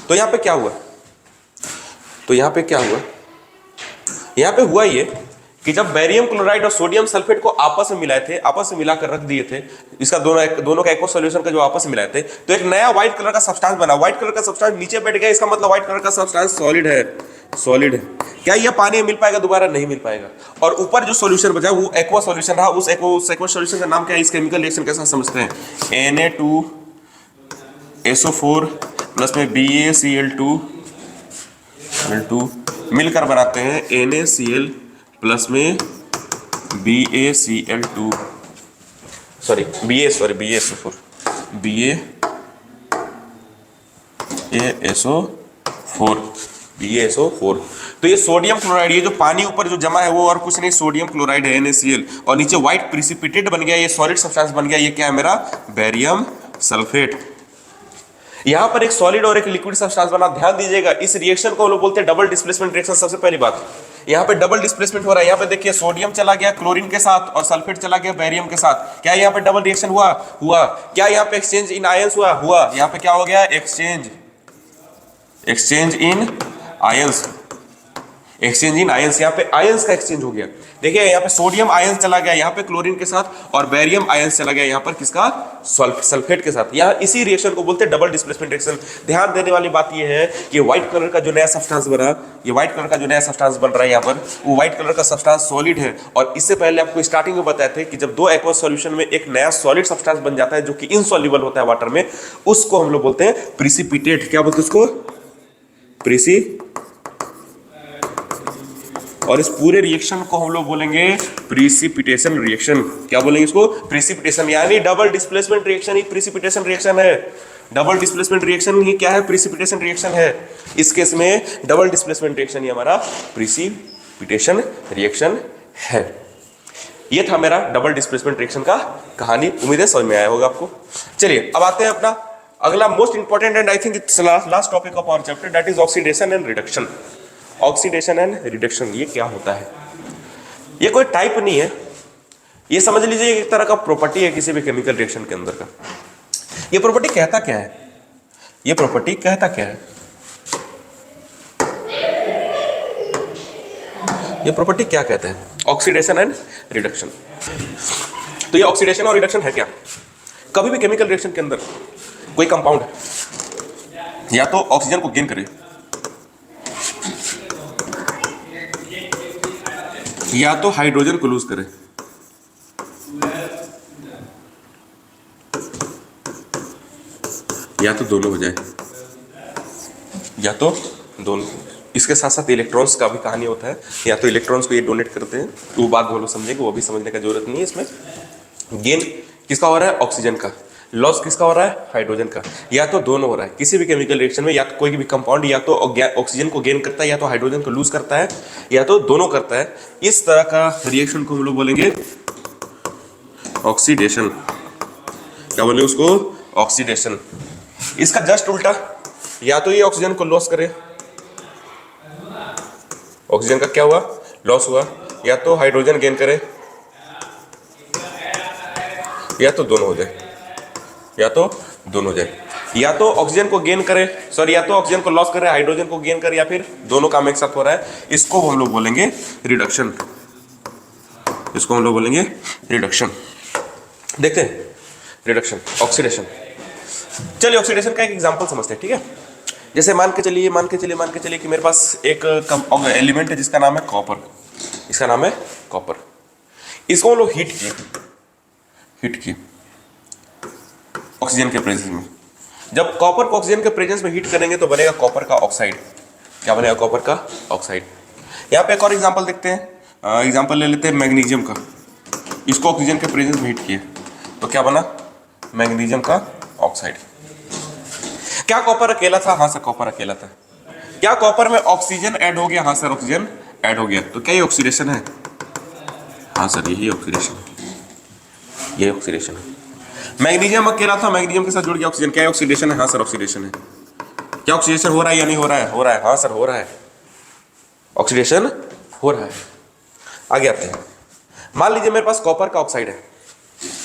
तो यहाँ पे क्या हुआ, तो यहाँ पे क्या हुआ, यहाँ पे हुआ ये कि जब बैरियम क्लोराइड और सोडियम सल्फेट को आपस में मिलाए थे, आपस में मिलाकर रख दिए थे, इसका दोनों का एक्वस सॉल्यूशन का जो आपस में मिलाए थे, तो एक नया व्हाइट कलर का सब्सटेंस बना। व्हाइट कलर का सब्सटेंस नीचे बैठ गया, इसका मतलब व्हाइट कलर का सब्सटेंस सॉलिड है, सॉलिड है। क्या ये पानी में मिल पाएगा? दोबारा नहीं मिल पाएगा। और ऊपर जो सॉल्यूशन बचा वो एक्वस सॉल्यूशन रहा। उस एक्वस सॉल्यूशन का नाम क्या है, इस केमिकल रिएक्शन के साथ समझते हैं। Na2SO4 प्लस में BaCl2 मिलकर बनाते हैं NaCl प्लस में BaCl2, BaSO4 BaSO4। तो ये सोडियम क्लोराइड, ये जो पानी ऊपर जो जमा है वो और कुछ नहीं, सोडियम क्लोराइड है NaCl, और नीचे व्हाइट प्रिसिपिटेट बन गया, ये सॉलिड सब्सटेंस बन गया। ये क्या है मेरा? Barium sulphate. यहां पर एक सॉलिड और एक लिक्विड सब्सटेंस बना। ध्यान दीजिएगा, इस रिएक्शन को हम लोग बोलते हैं डबल डिस्प्लेसमेंट रिएक्शन। सबसे पहली बात, यहाँ पे डबल डिस्प्लेसमेंट हो रहा है। यहाँ पे देखिए सोडियम चला गया क्लोरीन के साथ और सल्फेट चला गया बैरियम के साथ। क्या यहाँ पे डबल रिएक्शन हुआ? क्या यहाँ पे एक्सचेंज इन आयंस हुआ? यहाँ पे क्या हो गया? एक्सचेंज इन आयंस, एक्सचेंज इन आयंस। यहाँ पे आयंस का एक्सचेंज हो गया। देखिए यहाँ पे सोडियम आयंस चला गया यहाँ पे क्लोरीन के साथ, और बैरियम आयंस चला गया यहाँ पर किसका? सल्फेट के साथ। यहाँ इसी रिएक्शन को बोलते हैं डबल डिस्प्लेसमेंट रिएक्शन। ध्यान देने वाली बात ये है कि व्हाइट कलर का जो नया सब्सटेंस बना, ये व्हाइट कलर का जो नया सब्सटेंस बन रहा है यहाँ पर, वो व्हाइट कलर का सब्सटेंस सॉलिड है। और इससे पहले आपको स्टार्टिंग में बताए थे कि जब दो एक्वस सॉल्यूशन में एक नया सॉलिड सब्सटेंस बन जाता है जो कि इनसॉल्युबल होता है वाटर में, उसको हम लोग बोलते हैं प्रिसिपिटेट। क्या बोलते हैं उसको? और इस पूरे रिएक्शन को हम लोग बोलेंगे प्रिसिपिटेशन रिएक्शन। क्या बोलेंगे इसको? प्रिसिपिटेशन। यानी डबल डिस्प्लेसमेंट रिएक्शन ही प्रिसिपिटेशन रिएक्शन है। डबल डिस्प्लेसमेंट रिएक्शन ही क्या है? प्रिसिपिटेशन रिएक्शन है। इस केस में डबल डिस्प्लेसमेंट रिएक्शन ही हमारा प्रिसिपिटेशन रिएक्शन है। ये था मेरा डबल डिस्प्लेसमेंट रिएक्शन का कहानी। उम्मीद है समझ में आया होगा आपको। चलिए अब आते हैं अपना अगला most important and I think it's last topic of our chapter, that is oxidation and reduction. Oxidation and reduction ये क्या होता है? ये कोई टाइप नहीं है, ये समझ लीजिए एक तरह का प्रॉपर्टी है किसी भी केमिकल रिएक्शन के अंदर का। ये प्रॉपर्टी कहता क्या है? ये प्रॉपर्टी कहता क्या है? ये प्रॉपर्टी क्या कहते हैं? Oxidation and reduction. तो ये ऑक्सीडेशन और रिडक्शन है क्या? कभी भी केमिकल रिएक्शन के अंदर कोई कंपाउंड या तो ऑक्सीजन को गेन करे या तो हाइड्रोजन को लूज करे, या तो दोनों हो जाए, या तो दोनों। इसके साथ साथ इलेक्ट्रॉन्स का भी कहानी होता है, या तो इलेक्ट्रॉन्स को ये डोनेट करते हैं, तो वो बात वो लोग समझेंगे, वो भी समझने का जरूरत नहीं है। इसमें गेन किसका हो रहा है? ऑक्सीजन का। लॉस किसका हो रहा है? हाइड्रोजन का। या तो दोनों हो रहा है। किसी भी केमिकल रिएक्शन में या तो कोई भी कंपाउंड या तो ऑक्सीजन को गेन करता है या तो हाइड्रोजन को लूज करता है या तो दोनों करता है। इस तरह का रिएक्शन को हम लोग बोलेंगे ऑक्सीडेशन। क्या बोलेंगे उसको? ऑक्सीडेशन। इसका जस्ट उल्टा, या तो ये ऑक्सीजन को लॉस करे, ऑक्सीजन का क्या हुआ? लॉस हुआ, या तो हाइड्रोजन गेन करे, या तो दोनों हो जाए। या तो दोनों जाए, या तो ऑक्सीजन को गेन करे, सॉरी या तो ऑक्सीजन को लॉस करे, हाइड्रोजन को गेन करे, या फिर दोनों काम एक साथ हो रहा है, इसको हम लोग बोलेंगे रिडक्शन। इसको हम लोग बोलेंगे रिडक्शन। देखते हैं रिडक्शन, ऑक्सीडेशन। चलिए ऑक्सीडेशन का एक एग्जांपल समझते हैं, ठीक है। जैसे मान के चलिए कि मेरे पास एक एलिमेंट है जिसका नाम है कॉपर। इसका नाम है कॉपर। इसको हम लोग हीट किए ऑक्सीजन के प्रेजेंस में। जब कॉपर को ऑक्सीजन के प्रेजेंस में हीट करेंगे तो बनेगा कॉपर का ऑक्साइड। क्या बनेगा? कॉपर का ऑक्साइड। यहाँ पे एक और एग्जांपल देखते हैं। एग्जांपल ले लेते हैं मैग्नीशियम का। इसको ऑक्सीजन के प्रेजेंस में हीट किए तो क्या बना? मैग्नीशियम का ऑक्साइड। क्या कॉपर अकेला था? हाँ सर, कॉपर अकेला था। क्या कॉपर में ऑक्सीजन ऐड हो गया? हाँ सर, ऑक्सीजन ऐड हो गया। तो क्या ये ऑक्सीडेशन है? हाँ सर, यही ऑक्सीडेशन है। ये ऑक्सीडेशन है। मैग्नीशियम अकेला था, मैग्नीशियम के साथ जुड़ गया ऑक्सीजन। क्या ऑक्सीडेशन है? हाँ सर, ऑक्सीडेशन है। क्या ऑक्सीडेशन हो रहा है या नहीं हो रहा है? हो रहा है। हाँ सर, हो रहा है, ऑक्सीडेशन हो रहा है। आगे आते हैं। मान लीजिए मेरे पास कॉपर का ऑक्साइड है,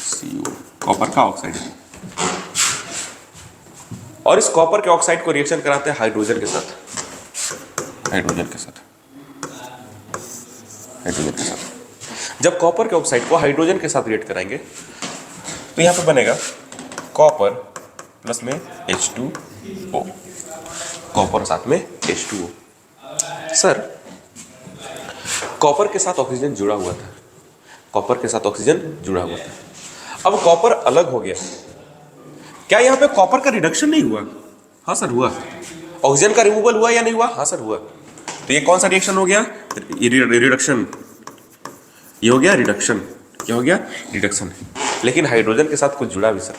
CO, कॉपर का ऑक्साइड है, और इस कॉपर के ऑक्साइड को रिएक्शन कराते हैं हाइड्रोजन के साथ। जब कॉपर के ऑक्साइड को हाइड्रोजन के साथ रिएक्ट कराएंगे तो यहां पर बनेगा कॉपर प्लस में H2O, कॉपर साथ में H2O। सर, कॉपर के साथ ऑक्सीजन जुड़ा हुआ था, अब कॉपर अलग हो गया। क्या यहाँ पे कॉपर का रिडक्शन नहीं हुआ? हाँ सर, हुआ। ऑक्सीजन का रिमूवल हुआ या नहीं हुआ? हाँ सर, हुआ। तो ये कौन सा रिएक्शन हो गया? रिडक्शन। ये हो गया रिडक्शन। क्या हो गया? रिडक्शन। लेकिन हाइड्रोजन के साथ कुछ जुड़ा भी सर।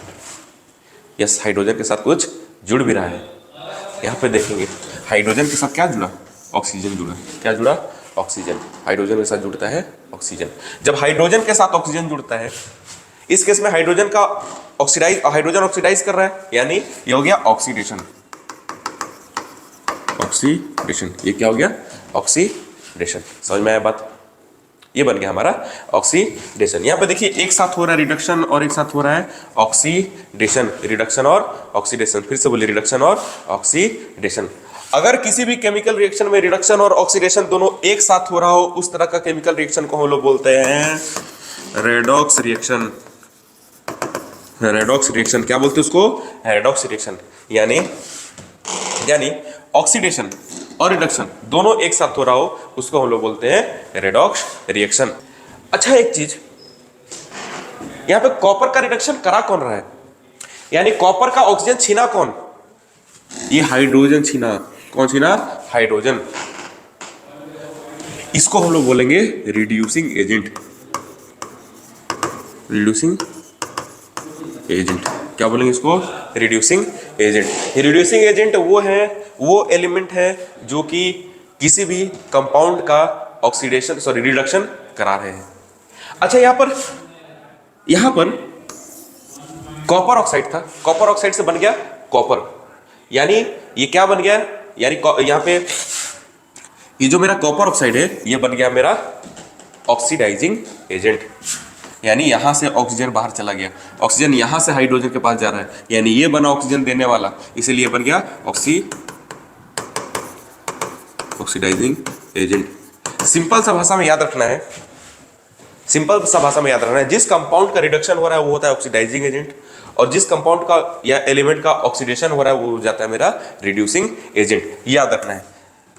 यस, हाइड्रोजन के साथ कुछ जुड़ भी रहा है। यहाँ पे देखेंगे हाइड्रोजन के साथ क्या जुड़ा? ऑक्सीजन जुड़ा। क्या जुड़ा? ऑक्सीजन। हाइड्रोजन के साथ जुड़ता है ऑक्सीजन। जब हाइड्रोजन के साथ ऑक्सीजन जुड़ता है, इस केस में हाइड्रोजन ऑक्सीडाइज कर रहा है, यानी ये हो गया ऑक्सीडेशन। ये क्या हो गया? ऑक्सीडेशन। समझ में आया बात? ये बन गया हमारा ऑक्सीडेशन। यहाँ पे देखिए एक साथ हो रहा है रिडक्शन और एक साथ हो रहा है ऑक्सीडेशन। रिडक्शन और ऑक्सीडेशन। फिर से बोलिए, रिडक्शन और ऑक्सीडेशन। अगर किसी भी केमिकल रिएक्शन में रिडक्शन और ऑक्सीडेशन दोनों एक साथ हो रहा हो, उस तरह का केमिकल रिएक्शन को हम लोग बोलते हैं रेडॉक्स रिएक्शन। Redox reaction. क्या बोलते हैं उसको? Redox reaction. यानी ऑक्सीडेशन और रिडक्शन दोनों एक साथ हो रहा हो, उसको हम लोग बोलते हैं रेडॉक्स रिएक्शन। अच्छा, एक चीज, यहां पे कॉपर का रिडक्शन करा कौन रहा है? यानी कॉपर का ऑक्सीजन छीना कौन? ये हाइड्रोजन छीना। कौन छीना? हाइड्रोजन। इसको हम लोग बोलेंगे रिड्यूसिंग एजेंट। क्या बोलेंगे इसको? Reducing agent. रिड्यूसिंग एजेंट वो एलिमेंट है जो कि किसी भी कंपाउंड का रिडक्शन करा रहे हैं। अच्छा, यहां पर कॉपर ऑक्साइड था, कॉपर ऑक्साइड से बन गया कॉपर, यानी ये क्या बन गया? यानी यहां पे ये जो मेरा कॉपर ऑक्साइड है, ये बन गया मेरा ऑक्सीडाइजिंग एजेंट। यानी यहां से ऑक्सीजन बाहर चला गया, ऑक्सीजन यहां से हाइड्रोजन के पास जा रहा है, यानी ये बना ऑक्सीजन देने वाला, इसीलिए बन गया ऑक्सीडाइजिंग एजेंट। सिंपल सा भाषा में याद रखना है, जिस कंपाउंड का रिडक्शन हो रहा है वो होता है ऑक्सीडाइजिंग एजेंट, और जिस कंपाउंड का या एलिमेंट का ऑक्सीडेशन हो रहा है वो हो जाता है मेरा रिड्यूसिंग एजेंट। याद रखना है,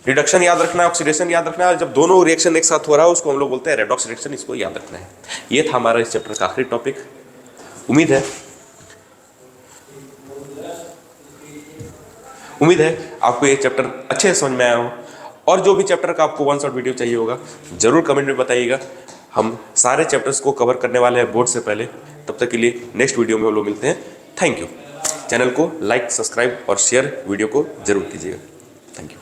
रिडक्शन याद रखना है, ऑक्सीडेशन याद रखना है। जब दोनों रिएक्शन एक साथ हो रहा है उसको हम लोग बोलते हैं रेडॉक्स रिएक्शन। इसको याद रखना है। ये था हमारा इस चैप्टर का आखिरी टॉपिक। उम्मीद है आपको ये चैप्टर अच्छे से समझ में आया हो, और जो भी चैप्टर का आपको वन शॉट वीडियो चाहिए होगा जरूर कमेंट में बताइएगा। हम सारे चैप्टर्स को कवर करने वाले हैं बोर्ड से पहले। तब तक के लिए नेक्स्ट वीडियो में हम लोग मिलते हैं। Thank you. चैनल को लाइक, सब्सक्राइब और शेयर वीडियो को जरूर कीजिएगा। Thank you.